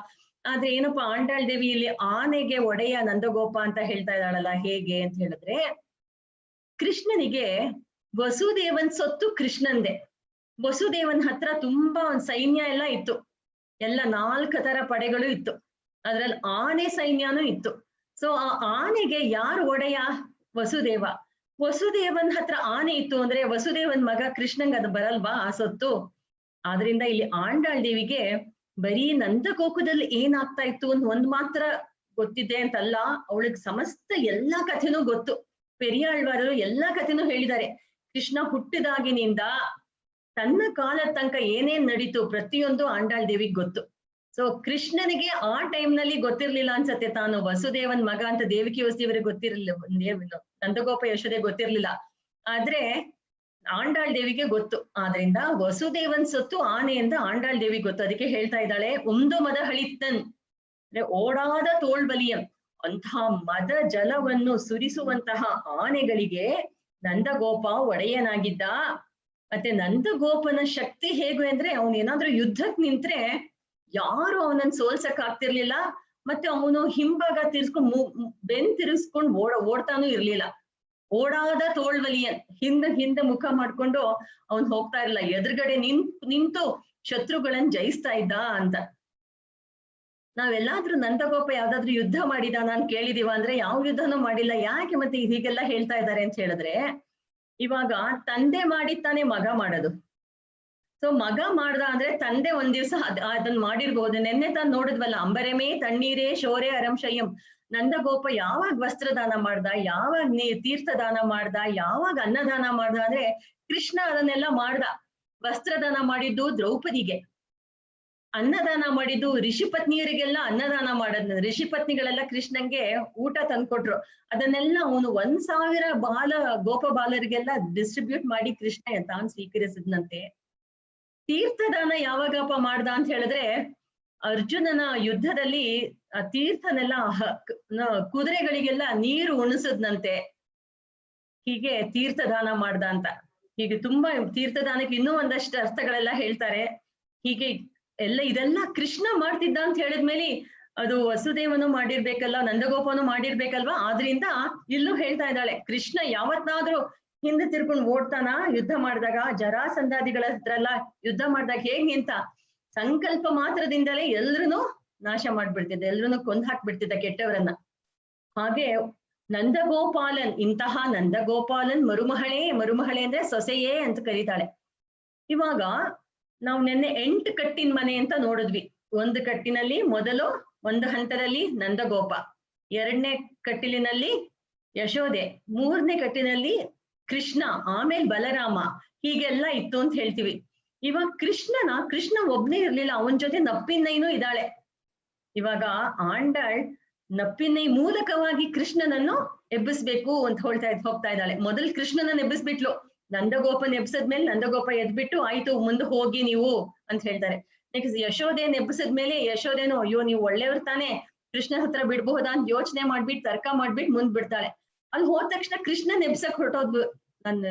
ಆದ್ರೆ ಏನಪ್ಪಾ ಆಂಡಾಳ್ ದೇವಿ ಇಲ್ಲಿ ಆನೆಗೆ ಒಡೆಯ ನಂದಗೋಪ ಅಂತ ಹೇಳ್ತಾ ಇದ್ದಾಳಲ್ಲ, ಹೇಗೆ ಅಂತ ಹೇಳಿದ್ರೆ, ಕೃಷ್ಣನಿಗೆ ವಸುದೇವನ್ ಸೊತ್ತು ಕೃಷ್ಣಂದೆ. ವಸುದೇವನ್ ಹತ್ರ ತುಂಬಾ ಒಂದ್ ಸೈನ್ಯ ಎಲ್ಲ ಇತ್ತು, ಎಲ್ಲ 4 ತರ ಪಡೆಗಳು ಇತ್ತು. ಅದ್ರಲ್ಲಿ ಆನೆ ಸೈನ್ಯನೂ ಇತ್ತು. ಸೊ ಆ ಆನೆಗೆ ಯಾರು ಒಡೆಯ? ವಸುದೇವ. ವಸುದೇವನ್ ಹತ್ರ ಆನೆ ಇತ್ತು ಅಂದ್ರೆ ವಸುದೇವನ್ ಮಗ ಕೃಷ್ಣಂಗ್ ಅದು ಬರಲ್ವಾ ಆ ಸೊತ್ತು? ಆದ್ರಿಂದ ಇಲ್ಲಿ ಆಂಡಾಳ್ ದೇವಿಗೆ ಬರೀ ನಂದಗೋಕುಲದಲ್ಲಿ ಏನಾಗ್ತಾ ಇತ್ತು ಅಂತ ಒಂದ್ ಮಾತ್ರ ಗೊತ್ತಿದೆ ಅಂತಲ್ಲ, ಅವಳಿಗೆ ಸಮಸ್ತ ಎಲ್ಲಾ ಕಥೆನೂ ಗೊತ್ತು. ಪೆರಿಯಾಳ್ವಾರರು ಎಲ್ಲಾ ಕಥೆನೂ ಹೇಳಿದ್ದಾರೆ. ಕೃಷ್ಣ ಹುಟ್ಟಿದಾಗಿನಿಂದ ತನ್ನ ಕಾಲದ ತನಕ ಏನೇನ್ ನಡೀತು ಪ್ರತಿಯೊಂದು ಆಂಡಾಳ್ ದೇವಿಗೆ ಗೊತ್ತು. ಸೊ ಕೃಷ್ಣನಿಗೆ ಆ ಟೈಮ್ ನಲ್ಲಿ ಗೊತ್ತಿರ್ಲಿಲ್ಲ ಅನ್ಸತ್ತೆ, ತಾನು ವಸುದೇವನ್ ಮಗ ಅಂತ ದೇವಕಿ ವಸುದೇವರಿಗೆ ಗೊತ್ತಿರ್ಲಿಲ್ಲ, ನಂದಗೋಪ ಯಶೋದೆ ಗೊತ್ತಿರ್ಲಿಲ್ಲ. ಆದ್ರೆ ಆಂಡಾಳ್ ದೇವಿಗೆ ಗೊತ್ತು. ಆದ್ರಿಂದ ವಸುದೇವನ್ ಸೊತ್ತು ಆನೆ ಅಂತ ಆಂಡಾಳ್ ದೇವಿಗೆ ಗೊತ್ತು. ಅದಕ್ಕೆ ಹೇಳ್ತಾ ಇದ್ದಾಳೆ, ಒಂದು ಮದ ಹಳಿತನ್ ಅಂದ್ರೆ ಓಡಾದ ತೋಳ್ಬಲಿಯಂ. ಅಂತಹ ಮದ ಜಲವನ್ನು ಸುರಿಸುವಂತಹ ಆನೆಗಳಿಗೆ ನಂದಗೋಪ ಒಡೆಯನಾಗಿದ್ದ. ಮತ್ತೆ ನಂದಗೋಪನ ಶಕ್ತಿ ಹೇಗೆ ಅಂದ್ರೆ, ಅವನೇನಾದ್ರೂ ಯುದ್ಧಕ್ ನಿಂತ್ರೆ ಯಾರು ಅವನನ್ನ ಸೋಲ್ಸಕ್ ಆಗ್ತಿರ್ಲಿಲ್ಲ. ಮತ್ತೆ ಅವನು ಹಿಂಭಾಗ ತಿರ್ಸ್ಕೊಂಡ್ ಬೆನ್ ತಿರ್ಸ್ಕೊಂಡ್ ಓಡ್ತಾನೂ ಇರ್ಲಿಲ್ಲ. ಓಡಾದ ತೋಳ್ವಲಿಯನ್, ಹಿಂದೆ ಮುಖ ಮಾಡ್ಕೊಂಡು ಅವನ್ ಹೋಗ್ತಾ ಇರ್ಲಿಲ್ಲ. ಎದುರುಗಡೆ ನಿಂತು ಶತ್ರುಗಳನ್ನ ಜಯಿಸ್ತಾ ಇದ್ದ ಅಂತ. ನಾವೆಲ್ಲಾದ್ರೂ ನಂದಗೋಪ ಯಾವ್ದಾದ್ರು ಯುದ್ಧ ಮಾಡಿದ ನಾನ್ ಕೇಳಿದೀವ ಅಂದ್ರೆ ಯಾವ ಯುದ್ಧನೂ ಮಾಡಿಲ್ಲ. ಯಾಕೆ ಮತ್ತೆ ಹೀಗೆಲ್ಲ ಹೇಳ್ತಾ ಇದ್ದಾರೆ ಅಂತ ಹೇಳಿದ್ರೆ, ಇವಾಗ ತಂದೆ ಮಾಡಿತ್ತಾನೆ ಮಗ ಮಾಡೋದು. ಸೊ ಮಗ ಮಾಡ್ದ ಅಂದ್ರೆ ತಂದೆ ಒಂದ್ ದಿವ್ಸ ಅದನ್ನ ಮಾಡಿರ್ಬೋದು. ನೆನ್ನೆ ತಾನು ನೋಡಿದ್ವಲ್ಲ, ಅಂಬರಮೇ ತಣ್ಣೀರೇ ಶೌರ್ಯ ಅರಂಶಯಂ. ನಂದಗೋಪ ಯಾವಾಗ ವಸ್ತ್ರದಾನ ಮಾಡ್ದ, ಯಾವಾಗ ತೀರ್ಥದಾನ ಮಾಡ್ದ, ಯಾವಾಗ ಅನ್ನದಾನ ಮಾಡ್ದ ಅಂದ್ರೆ ಕೃಷ್ಣ ಅದನ್ನೆಲ್ಲ ಮಾಡ್ದ. ವಸ್ತ್ರದಾನ ಮಾಡಿದ್ದು ದ್ರೌಪದಿಗೆ, ಅನ್ನದಾನ ಮಾಡಿದ್ದು ಋಷಿಪತ್ನಿಯರಿಗೆಲ್ಲ ಅನ್ನದಾನ ಮಾಡದ್. ಋಷಿಪತ್ನಿಗಳೆಲ್ಲ ಕೃಷ್ಣಂಗೆ ಊಟ ತಂದ್ಕೊಟ್ರು. ಅದನ್ನೆಲ್ಲ ಅವನು 1000 ಗೋಪ ಬಾಲರಿಗೆಲ್ಲ ಡಿಸ್ಟ್ರಿಬ್ಯೂಟ್ ಮಾಡಿ ಕೃಷ್ಣ ತಾನು ಸ್ವೀಕರಿಸಿದ್ನಂತೆ. ತೀರ್ಥದಾನ ಯಾವಾಗಪ್ಪ ಮಾಡ್ದ ಅಂತ ಹೇಳಿದ್ರೆ, ಅರ್ಜುನನ ಯುದ್ಧದಲ್ಲಿ ಆ ತೀರ್ಥನೆಲ್ಲ ಕುದುರೆಗಳಿಗೆಲ್ಲ ನೀರು ಉಣಿಸದ್ನಂತೆ. ಹೀಗೆ ತೀರ್ಥದಾನ ಮಾಡ್ದ ಅಂತ. ಹೀಗೆ ತುಂಬಾ ತೀರ್ಥದಾನಕ್ಕೆ ಇನ್ನೂ ಒಂದಷ್ಟು ಅರ್ಥಗಳೆಲ್ಲ ಹೇಳ್ತಾರೆ. ಹೀಗೆ ಇದೆಲ್ಲ ಕೃಷ್ಣ ಮಾಡ್ತಿದ್ದ ಅಂತ ಹೇಳಿದ್ಮೇಲೆ ಅದು ವಸುದೇವನು ಮಾಡಿರ್ಬೇಕಲ್ಲ, ನಂದಗೋಪನು ಮಾಡಿರ್ಬೇಕಲ್ವಾ. ಆದ್ರಿಂದ ಇಲ್ಲೂ ಹೇಳ್ತಾ ಇದ್ದಾಳೆ, ಕೃಷ್ಣ ಯಾವತ್ತಾದ್ರೂ ಹಿಂದೆ ತಿರ್ಕೊಂಡು ಓಡ್ತಾನ ಯುದ್ಧ ಮಾಡಿದಾಗ, ಜರಾಸಂಧಾದಿಗಳ ಹತ್ರ ಎಲ್ಲ ಯುದ್ಧ ಮಾಡಿದಾಗ ಹೇಗ್ ನಿಂತ, ಸಂಕಲ್ಪ ಮಾತ್ರದಿಂದಲೇ ಎಲ್ರನ್ನೂ ನಾಶ ಮಾಡ್ಬಿಡ್ತಿದ್ದ, ಎಲ್ರನ್ನೂ ಕೊಂದ್ ಹಾಕ್ಬಿಡ್ತಿದ್ದ ಕೆಟ್ಟವರನ್ನ. ಹಾಗೆ ನಂದಗೋಪಾಲನ್, ಇಂತಹ ನಂದಗೋಪಾಲನ್ ಮರುಮಹಳೆ ಅಂದ್ರೆ ಸೊಸೆಯೇ ಅಂತ ಕರೀತಾಳೆ. ಇವಾಗ ನಾವು ನಿನ್ನೆ 8 ಕಟ್ಟಿನ ಮನೆ ಅಂತ ನೋಡಿದ್ವಿ. ಒಂದು ಕಟ್ಟಿನಲ್ಲಿ ಮೊದಲು ಒಂದು ಹಂತದಲ್ಲಿ ನಂದಗೋಪ, 2ನೇ ಕಟ್ಟಿಲಿನಲ್ಲಿ ಯಶೋದೆ, 3ನೇ ಕಟ್ಟಿನಲ್ಲಿ ಕೃಷ್ಣ, ಆಮೇಲೆ ಬಲರಾಮ, ಹೀಗೆಲ್ಲ ಇತ್ತು ಅಂತ ಹೇಳ್ತೀವಿ. ಇವಾಗ ಕೃಷ್ಣ ಒಬ್ನೇ ಇರ್ಲಿಲ್ಲ, ಅವನ ಜೊತೆ ನಪ್ಪಿನೈನೂ ಇದ್ದಾಳೆ. ಇವಾಗ ಆಂಡಾಳ್ ನಪ್ಪಿನೈ ಮೂಲಕವಾಗಿ ಕೃಷ್ಣನನ್ನು ಎಬ್ಬಿಸ್ಬೇಕು ಅಂತ ಹೋಗ್ತಾ ಇದ್ದಾಳೆ. ಮೊದಲು ಕೃಷ್ಣನನ್ನ ಎಬ್ಬಿಸ್ಬಿಟ್ಲು, ನಂದಗೋಪನ್ ಎಬ್ಸದ್ಮೇಲೆ ನಂದಗೋಪ ಎದ್ಬಿಟ್ಟು ಆಯ್ತು ಮುಂದೆ ಹೋಗಿ ನೀವು ಅಂತ ಹೇಳ್ತಾರೆ. ನೆಕ್ಸ್ಟ್ ಯಶೋಧೆನ್ ಎಬ್ಬಿಸದ್ಮೇಲೆ ಯಶೋಧೇನು ಅಯ್ಯೋ ನೀವು ಒಳ್ಳೆಯವ್ರು ತಾನೆ, ಕೃಷ್ಣ ಹತ್ರ ಬಿಡ್ಬಹುದಾ ಅಂತ ಯೋಚನೆ ಮಾಡ್ಬಿಟ್ಟು ತರ್ಕ ಮಾಡ್ಬಿಟ್ಟು ಮುಂದ್ ಬಿಡ್ತಾಳೆ. ಅಲ್ಲಿ ಹೋದ ತಕ್ಷಣ ಕೃಷ್ಣನ್ ಎಬ್ಸಕ್ ಹೊರಟೋದ್ಲು ನನ್ನ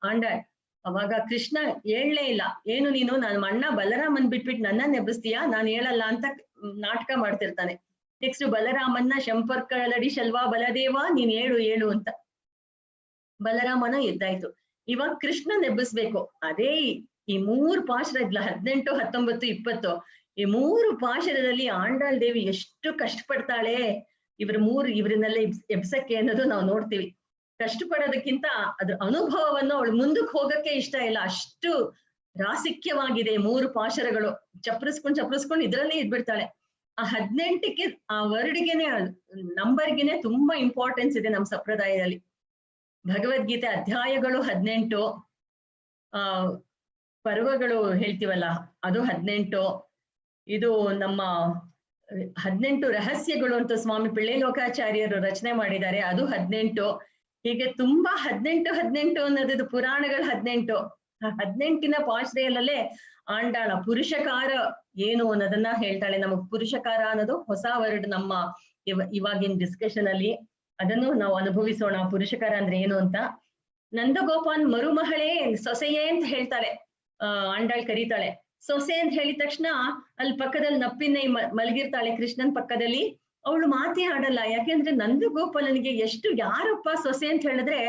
ಆಂಡಾಳ್. ಅವಾಗ ಕೃಷ್ಣ ಹೇಳಲೇ ಇಲ್ಲ, ಏನು ನೀನು ನನ್ನ ಅಣ್ಣ ಬಲರಾಮನ್ ಬಿಟ್ಬಿಟ್ಟು ನನ್ನನ್ನ ಎಬ್ಬಿಸ್ತೀಯಾ, ನಾನು ಹೇಳಲ್ಲ ಅಂತ ನಾಟಕ ಮಾಡ್ತಿರ್ತಾನೆ. ನೆಕ್ಸ್ಟ್ ಬಲರಾಮನ್ನ ಶಂಪರ್ಕಳಡಿ ಶಲ್ವಾ ಬಲದೇವ ನೀನ್ ಹೇಳು ಅಂತ. ಬಲರಾಮನ ಎದ್ದಾಯ್ತು. ಇವಾಗ ಕೃಷ್ಣನ್ ಎಬ್ಬಿಸ್ಬೇಕು. ಅದೇ ಈ 3 ಪಾಶರ ಇದ್ಲ, 18, 19, 20, ಈ 3 ಪಾಶರದಲ್ಲಿ ಆಂಡಾಳ್ ದೇವಿ ಎಷ್ಟು ಕಷ್ಟಪಡ್ತಾಳೆ ಇವ್ರನ್ನೆಲ್ಲ ಎಬ್ಸಕ್ಕೆ ಅನ್ನೋದು ನಾವು ನೋಡ್ತೀವಿ. ಕಷ್ಟಪಡೋದಕ್ಕಿಂತ ಅದ್ರ ಅನುಭವವನ್ನು ಅವಳು ಮುಂದಕ್ಕೆ ಹೋಗಕ್ಕೆ ಇಷ್ಟ ಇಲ್ಲ, ಅಷ್ಟು ರಾಸಿಕ್ಯವಾಗಿದೆ 3 ಪಾಶರಗಳು. ಚಪ್ರಿಸ್ಕೊಂಡು ಇದ್ರಲ್ಲೇ ಇದ್ಬಿಡ್ತಾಳೆ. ಆ 18ಕ್ಕೆ ಆ ವರ್ಡ್ಗೆನೆ ನಂಬರ್ಗೆನೆ ತುಂಬಾ ಇಂಪಾರ್ಟೆನ್ಸ್ ಇದೆ ನಮ್ಮ ಸಂಪ್ರದಾಯದಲ್ಲಿ. ಭಗವದ್ಗೀತೆ ಅಧ್ಯಾಯಗಳು 18, ಪರ್ವಗಳು ಹೇಳ್ತೀವಲ್ಲ ಅದು 18, ಇದು ನಮ್ಮ 18 ರಹಸ್ಯಗಳು ಅಂತ ಸ್ವಾಮಿ ಪಿಳ್ಳೆ ಲೋಕಾಚಾರ್ಯರು ರಚನೆ ಮಾಡಿದ್ದಾರೆ, ಅದು 18. ಹೀಗೆ ತುಂಬಾ 18 ಅನ್ನೋದು ಪುರಾಣಗಳು 18. 18ನ ಪಾಶ್ರಯಲ್ಲೇ ಆಂಡಾಳ ಪುರುಷಕಾರ ಏನು ಅನ್ನೋದನ್ನ ಹೇಳ್ತಾಳೆ. ನಮಗ್ ಪುರುಷಕಾರ ಅನ್ನೋದು ಹೊಸ ವರ್ಡ್ ನಮ್ಮ ಇವಾಗಿನ ಡಿಸ್ಕಷನ್ ಅಲ್ಲಿ, ಅದನ್ನು ನಾವು ಅನುಭವಿಸೋಣ. ಪುರುಷಕಾರ ಅಂದ್ರೆ ಏನು ಅಂತ. ನಂದಗೋಪಾನ್ ಮರುಮಹಳೆ ಸೊಸೆಯೇ ಅಂತ ಹೇಳ್ತಾಳೆ, ಆಂಡಾಳ್ ಕರೀತಾಳೆ. ಸೊಸೆ ಅಂತ ಹೇಳಿದ ತಕ್ಷಣ ಅಲ್ಲಿ ಪಕ್ಕದಲ್ಲಿ ನಪ್ಪಿನೈ ಮಲಗಿರ್ತಾಳೆ ಕೃಷ್ಣನ್ ಪಕ್ಕದಲ್ಲಿ. ಅವಳು ಮಾತೇ ಆಡಲ್ಲ, ಯಾಕೆಂದ್ರೆ ನಂದಗೋಪಾಲನಿಗೆ ಎಷ್ಟು ಯಾರಪ್ಪ ಸೊಸೆ ಅಂತ ಹೇಳಿದ್ರೆ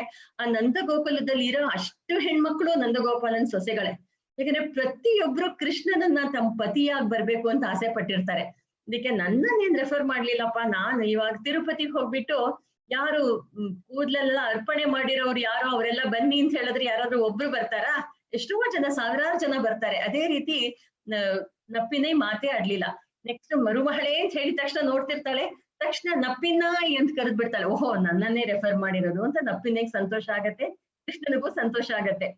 ಆ ನಂದಗೋಪಾಲದಲ್ಲಿ ಇರೋ ಅಷ್ಟು ಹೆಣ್ಮಕ್ಳು ನಂದಗೋಪಾಲನ್ ಸೊಸೆಗಳೇ. ಯಾಕಂದ್ರೆ ಪ್ರತಿಯೊಬ್ರು ಕೃಷ್ಣನನ್ನ ತಮ್ಮ ಪತಿಯಾಗಿ ಬರ್ಬೇಕು ಅಂತ ಆಸೆ ಪಟ್ಟಿರ್ತಾರೆ. ಅದಕ್ಕೆ ನನ್ನನ್ನೇನ್ ರೆಫರ್ ಮಾಡ್ಲಿಲ್ಲಪ್ಪ, ನಾನು ಇವಾಗ ತಿರುಪತಿಗೆ ಹೋಗ್ಬಿಟ್ಟು ಯಾರು ಕೂದ್ಲೆಲ್ಲ ಅರ್ಪಣೆ ಮಾಡಿರೋರು ಯಾರೋ ಅವರೆಲ್ಲ ಬನ್ನಿ ಅಂತ ಹೇಳಿದ್ರೆ ಯಾರಾದ್ರೂ ಒಬ್ರು ಬರ್ತಾರಾ? ಎಷ್ಟೋ ಜನ, ಸಾವಿರಾರು ಜನ ಬರ್ತಾರೆ. ಅದೇ ರೀತಿ ನಪ್ಪಿನೈ ಮಾತೇ ಆಡ್ಲಿಲ್ಲ. ನೆಕ್ಸ್ಟ್ ಮರುಮಹಳೆ ಅಂತ ಹೇಳಿದ ತಕ್ಷಣ ನೋಡ್ತಿರ್ತಾಳೆ, ತಕ್ಷಣ ನಪ್ಪಿನಾಯಿ ಅಂತ ಕರೆದ್ ಬಿಡ್ತಾಳೆ. ಓಹೋ ನನ್ನನ್ನೇ ರೆಫರ್ ಮಾಡಿರೋದು ಅಂತ ನಪ್ಪಿನೈಗೆ ಸಂತೋಷ ಆಗತ್ತೆ, ಕೃಷ್ಣನಿಗೂ ಸಂತೋಷ ಆಗತ್ತೆ.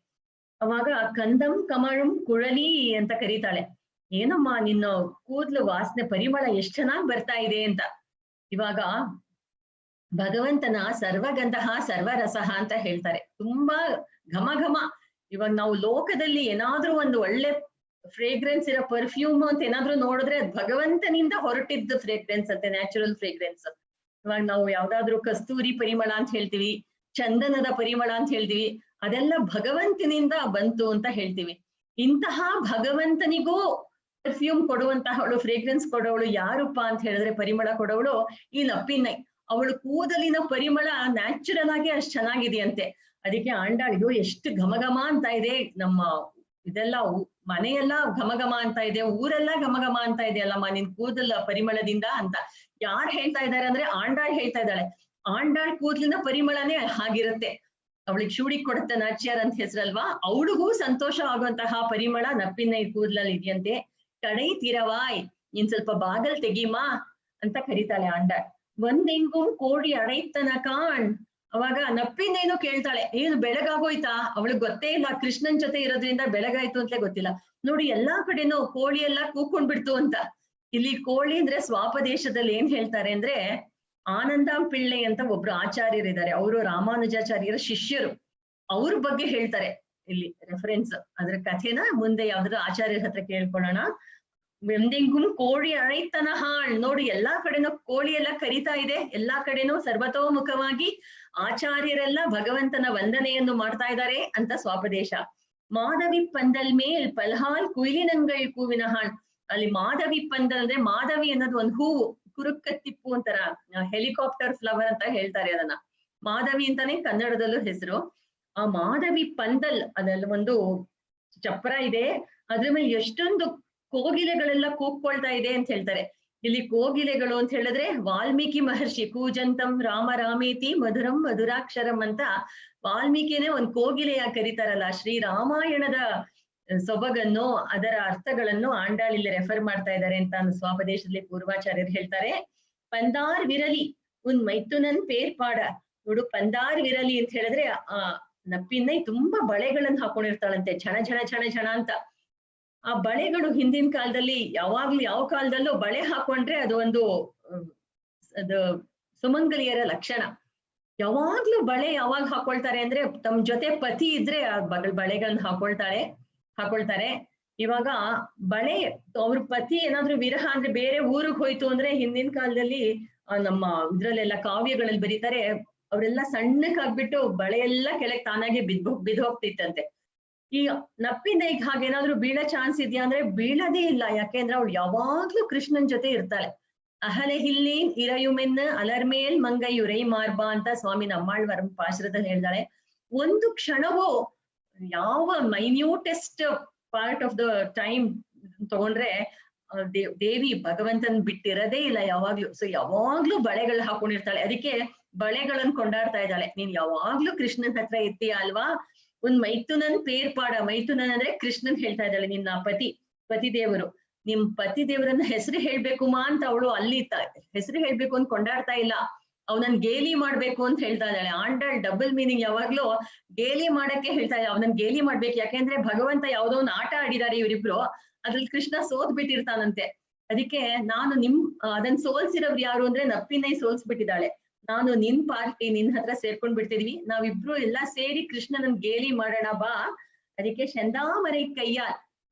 ಅವಾಗ ಕಂದಂ ಕಮಳಂ ಕುಳಲಿ ಅಂತ ಕರೀತಾಳೆ. ಏನಮ್ಮ ನಿನ್ನ ಕೂದ್ಲು ವಾಸನೆ ಪರಿಮಳ ಎಷ್ಟ್ ಚೆನ್ನಾಗ್ ಬರ್ತಾ ಇದೆ ಅಂತ. ಇವಾಗ ಭಗವಂತನ ಸರ್ವಗಂಧಃ ಸರ್ವರಸಃ ಅಂತ ಹೇಳ್ತಾರೆ, ತುಂಬಾ ಘಮ ಘಮ. ಇವಾಗ ನಾವು ಲೋಕದಲ್ಲಿ ಏನಾದ್ರೂ ಒಂದು ಒಳ್ಳೆ ಫ್ರೇಗ್ರೆನ್ಸ್ ಇರೋ ಪರ್ಫ್ಯೂಮ್ ಅಂತ ಏನಾದ್ರೂ ನೋಡಿದ್ರೆ ಅದು ಭಗವಂತನಿಂದ ಹೊರಟಿದ್ದ ಫ್ರೇಗ್ರೆನ್ಸ್ ಅಂತೆ, ನ್ಯಾಚುರಲ್ ಫ್ರೇಗ್ರೆನ್ಸ್. ಇವಾಗ ನಾವು ಯಾವ್ದಾದ್ರು ಕಸ್ತೂರಿ ಪರಿಮಳ ಅಂತ ಹೇಳ್ತೀವಿ, ಚಂದನದ ಪರಿಮಳ ಅಂತ ಹೇಳ್ತೀವಿ, ಅದೆಲ್ಲ ಭಗವಂತನಿಂದ ಬಂತು ಅಂತ ಹೇಳ್ತೀವಿ. ಇಂತಹ ಭಗವಂತನಿಗೂ ಪರ್ಫ್ಯೂಮ್ ಕೊಡುವಂತಹವಳು, ಫ್ರೇಗ್ರೆನ್ಸ್ ಕೊಡೋವಳು ಯಾರಪ್ಪ ಅಂತ ಹೇಳಿದ್ರೆ, ಪರಿಮಳ ಕೊಡೋವಳು ಈ ನಪ್ಪಿನೈ. ಅವಳು ಕೂದಲಿನ ಪರಿಮಳ ನ್ಯಾಚುರಲ್ ಆಗಿ ಅಷ್ಟು ಚೆನ್ನಾಗಿದೆಯಂತೆ. ಅದಕ್ಕೆ ಆಂಡಾಳಿದು ಎಷ್ಟು ಘಮ ಘಮ ಅಂತ ಇದೆ, ನಮ್ಮ ಇದೆಲ್ಲ ಮನೆಯೆಲ್ಲ ಘಮ ಅಂತ ಇದೆ, ಊರೆಲ್ಲ ಘಮ ಅಂತ ಇದೆ ಅಲ್ಲಮ್ಮ ನಿನ್ ಕೂದಲ ಪರಿಮಳದಿಂದ ಅಂತ ಯಾರು ಹೇಳ್ತಾ ಇದ್ದಾರೆ ಅಂದ್ರೆ ಆಂಡಾಳ್ ಹೇಳ್ತಾ ಇದ್ದಾಳೆ. ಆಂಡಾಳ್ ಕೂದಲಿನ ಪರಿಮಳನೇ ಹಾಗಿರುತ್ತೆ. ಅವಳಿಗೆ ಶೂಡಿಗೆ ಕೊಡುತ್ತೆ ನಾಚ್ಯಾರ್ ಅಂತ ಹೆಸರಲ್ವಾ, ಅವಳಿಗೂ ಸಂತೋಷ ಆಗುವಂತಹ ಪರಿಮಳ ನಪ್ಪಿನ ಕೂದಲಲ್ಲಿ ಇದೆಯಂತೆ. ಕಡೈ ತಿರವಾಯ್, ನೀನ್ ಸ್ವಲ್ಪ ಬಾಗಲ್ ತೆಗಿಮಾ ಅಂತ ಕರೀತಾಳೆ ಆಂಡಾಳ್. ಒಂದೆಂಗು ಕೋಡಿ ಅಡೈತನ ಕಾಣ್. ಅವಾಗ ನಪ್ಪಿನೇನೋ ಕೇಳ್ತಾಳೆ, ಏನು ಬೆಳಗಾಗೋಯ್ತಾ? ಅವಳಿಗೆ ಗೊತ್ತೇ ಇಲ್ಲ, ಕೃಷ್ಣನ್ ಜೊತೆ ಇರೋದ್ರಿಂದ ಬೆಳಗಾಯ್ತು ಅಂತಲೇ ಗೊತ್ತಿಲ್ಲ. ನೋಡಿ ಎಲ್ಲಾ ಕಡೆನೂ ಕೋಳಿ ಎಲ್ಲ ಕೂಕೊಂಡ್ಬಿಡ್ತು ಅಂತ. ಇಲ್ಲಿ ಕೋಳಿ ಅಂದ್ರೆ ಸ್ವಾಪದೇಶದಲ್ಲಿ ಏನ್ ಹೇಳ್ತಾರೆ ಅಂದ್ರೆ, ಆನಂದ ಪಿಳ್ಳೆ ಅಂತ ಒಬ್ರು ಆಚಾರ್ಯರಿದ್ದಾರೆ, ಅವರು ರಾಮಾನುಜಾಚಾರ್ಯರ ಶಿಷ್ಯರು. ಅವ್ರ ಬಗ್ಗೆ ಹೇಳ್ತಾರೆ ಇಲ್ಲಿ ರೆಫರೆನ್ಸ್. ಅದ್ರ ಕಥೆನ ಮುಂದೆ ಯಾವ್ದಾದ್ರು ಆಚಾರ್ಯರ ಹತ್ರ ಕೇಳ್ಕೊಳ್ಳೋಣ. ಎಂದೆಂಗುಂ ಕೋಳಿ ಅಳೈತನ ಹಾಳ್. ನೋಡಿ ಎಲ್ಲಾ ಕಡೆನೂ ಕೋಳಿ ಎಲ್ಲ ಕರಿತಾ ಇದೆ, ಎಲ್ಲಾ ಕಡೆನೂ ಸರ್ವತೋಮುಖವಾಗಿ ಆಚಾರ್ಯರೆಲ್ಲ ಭಗವಂತನ ವಂದನೆಯನ್ನು ಮಾಡ್ತಾ ಇದ್ದಾರೆ ಅಂತ ಸ್ವಾಪದೇಶ. ಮಾಧವಿ ಪಂದಲ್ ಮೇಲ್ ಪಲ್ಹಾಲ್ ಕುಯ್ಲಿನಂಗಳ್ ಕೂವಿನ ಹಾಳ್. ಅಲ್ಲಿ ಮಾಧವಿ ಪಂದಲ್ ಅಂದ್ರೆ ಮಾಧವಿ ಅನ್ನೋದು ಒಂದು ಹೂವು, ಕುರುಕ್ಕತ್ತಿಪ್ಪು ಅಂತಾರ, ಹೆಲಿಕಾಪ್ಟರ್ ಫ್ಲವರ್ ಅಂತ ಹೇಳ್ತಾರೆ ಅದನ್ನ. ಮಾಧವಿ ಅಂತಾನೆ ಕನ್ನಡದಲ್ಲೂ ಹೆಸರು. ಆ ಮಾಧವಿ ಪಂದಲ್ ಅದೆಲ್ಲ ಒಂದು ಚಪ್ರ ಇದೆ, ಅದ್ರ ಮೇಲೆ ಎಷ್ಟೊಂದು ಕೋಗಿಲೆಗಳೆಲ್ಲ ಕೂಗ್ಕೊಳ್ತಾ ಇದೆ ಅಂತ ಹೇಳ್ತಾರೆ. ಇಲ್ಲಿ ಕೋಗಿಲೆಗಳು ಅಂತ ಹೇಳಿದ್ರೆ ವಾಲ್ಮೀಕಿ ಮಹರ್ಷಿ ಕೂಜಂತಂ ರಾಮ ರಾಮೇತಿ ಮಧುರಂ ಮಧುರಾಕ್ಷರಂ ಅಂತ ವಾಲ್ಮೀಕಿನೇ ಒಂದ್ ಕೋಗಿಲೆಯಾಗಿ ಕರೀತಾರಲ್ಲ. ಶ್ರೀರಾಮಾಯಣದ ಸೊಬಗನ್ನು ಅದರ ಅರ್ಥಗಳನ್ನು ಆಂಡಾಳ್ ಇಲ್ಲಿ ರೆಫರ್ ಮಾಡ್ತಾ ಇದ್ದಾರೆ ಅಂತ ಸ್ವಾಪದೇಶದಲ್ಲಿ ಪೂರ್ವಾಚಾರ್ಯರು ಹೇಳ್ತಾರೆ. ಪಂದಾರ್ ವಿರಲಿ ಉನ್ ಮೈಥುನನ್ ಪೇರ್ಪಾಡ. ನೋಡು ಪಂದಾರ್ ವಿರಲಿ ಅಂತ ಹೇಳಿದ್ರೆ ಆ ನಪ್ಪಿನೈ ತುಂಬಾ ಬಳೆಗಳನ್ನ ಹಾಕೊಂಡಿರ್ತಾಳಂತೆ, ಛಣ ಛಣ ಛಣ ಛಣ ಅಂತ. ಆ ಬಳೆಗಳು ಹಿಂದಿನ ಕಾಲದಲ್ಲಿ ಯಾವಾಗ್ಲೂ ಯಾವ ಕಾಲದಲ್ಲೂ ಬಳೆ ಹಾಕೊಂಡ್ರೆ ಅದು ಒಂದು ಅದು ಸುಮಂಗಲಿಯರ ಲಕ್ಷಣ. ಯಾವಾಗ್ಲೂ ಬಳೆ ಯಾವಾಗ ಹಾಕೊಳ್ತಾರೆ ಅಂದ್ರೆ ತಮ್ಮ ಜೊತೆ ಪತಿ ಇದ್ರೆ ಆ ಬಳೆಗಳನ್ನ ಹಾಕೊಳ್ತಾರೆ. ಇವಾಗ ಬಳೆ ಅವ್ರ ಪತಿ ಏನಾದ್ರು ವಿರಹ ಅಂದ್ರೆ ಬೇರೆ ಊರಿಗೆ ಹೋಯ್ತು ಅಂದ್ರೆ ಹಿಂದಿನ ಕಾಲದಲ್ಲಿ ನಮ್ಮ ಇದ್ರಲ್ಲೆಲ್ಲ ಕಾವ್ಯಗಳಲ್ಲಿ ಬರೀತಾರೆ, ಅವರೆಲ್ಲ ಸಣ್ಣಕ್ಕಾಗ್ಬಿಟ್ಟು ಬಳೆ ಎಲ್ಲ ಕೆಳಗ್ ತಾನಾಗೆ ಬಿದ್ದೋಗ್ತಿತ್ತಂತೆ. ಈ ನಪ್ಪಿನೈಗ್ ಹಾಗೇನಾದ್ರು ಬೀಳೋ ಚಾನ್ಸ್ ಇದೆಯಾ ಅಂದ್ರೆ ಬೀಳದೇ ಇಲ್ಲ. ಯಾಕೆಂದ್ರೆ ಅವಳು ಯಾವಾಗ್ಲೂ ಕೃಷ್ಣನ್ ಜೊತೆ ಇರ್ತಾಳೆ. ಅಹಲೆ ಹಿಲ್ಲೀನ್ ಇರಯುಮೆನ್ನ ಅಲರ್ಮೇಲ್ ಮಂಗೈ ಯುರೈ ಮಾರ್ಬಾ ಅಂತ ಸ್ವಾಮಿ ನಮ್ಮಾಳ್ವಾರ ಪಾಶ್ರದಲ್ಲಿ ಹೇಳ್ತಾಳೆ. ಒಂದು ಕ್ಷಣವೂ ಯಾವ minutest part of the time ತಗೊಂಡ್ರೆ ದೇವಿ ಭಗವಂತನ್ ಬಿಟ್ಟಿರೋದೇ ಇಲ್ಲ ಯಾವಾಗ್ಲೂ. ಸೊ ಯಾವಾಗ್ಲೂ ಬಳೆಗಳು ಹಾಕೊಂಡಿರ್ತಾಳೆ. ಅದಕ್ಕೆ ಬಳೆಗಳನ್ನ ಕೊಂಡಾಡ್ತಾ ಇದ್ದಾಳೆ. ನೀನ್ ಯಾವಾಗ್ಲೂ ಕೃಷ್ಣನ್ ಹತ್ರ ಇರ್ತೀಯ ಅಲ್ವಾ. ಒಂದ್ ಮೈಥುನನ್ ಪೇರ್ಪಾಡ. ಮೈಥುನನ್ ಅಂದ್ರೆ ಕೃಷ್ಣನ್ ಹೇಳ್ತಾ ಇದ್ದಾಳೆ, ನಿನ್ನ ಪತಿ ದೇವರು. ನಿಮ್ ಪತಿ ದೇವರನ್ನ ಹೆಸರು ಹೇಳ್ಬೇಕು ಮಾ ಅಂತ ಅವಳು ಅಲ್ಲಿ ಹೆಸರು ಹೇಳ್ಬೇಕು ಅಂತ ಕೊಂಡಾಡ್ತಾ ಇಲ್ಲ, ಅವನನ್ ಗೇಲಿ ಮಾಡ್ಬೇಕು ಅಂತ ಹೇಳ್ತಾ ಇದ್ದಾಳೆ. ಆಂಡಾಳ್ ಡಬಲ್ ಮೀನಿಂಗ್ ಯಾವಾಗ್ಲೂ ಗೇಲಿ ಮಾಡಕ್ಕೆ ಹೇಳ್ತಾ ಇದ್ದಾಳೆ, ಅವನನ್ ಗೇಲಿ ಮಾಡ್ಬೇಕು. ಯಾಕೆಂದ್ರೆ ಭಗವಂತ ಯಾವ್ದೋ ಒಂದು ಆಟ ಆಡಿದ್ದಾರೆ ಇವರಿಬ್ರು, ಅದ್ರಲ್ಲಿ ಕೃಷ್ಣ ಸೋತ್ ಬಿಟ್ಟಿರ್ತಾನಂತೆ. ಅದಕ್ಕೆ ನಾನು ಅದನ್ನ ಸೋಲ್ಸಿರೋರು ಯಾರು ಅಂದ್ರೆ ನಪ್ಪಿನೈ ಸೋಲ್ಸ್ಬಿಟ್ಟಿದ್ದಾಳೆ. ನಾನು ನಿನ್ ಪಾರ್ಟಿ ನಿನ್ ಹತ್ರ ಸೇರ್ಕೊಂಡ್ ಬಿಡ್ತಿದ್ವಿ, ನಾವಿಬ್ರು ಎಲ್ಲಾ ಸೇರಿ ಕೃಷ್ಣನನ್ ಗೇಲಿ ಮಾಡೋಣ ಬಾ. ಅದಕ್ಕೆ ಶಂದಾಮರೈ ಕೈಯ,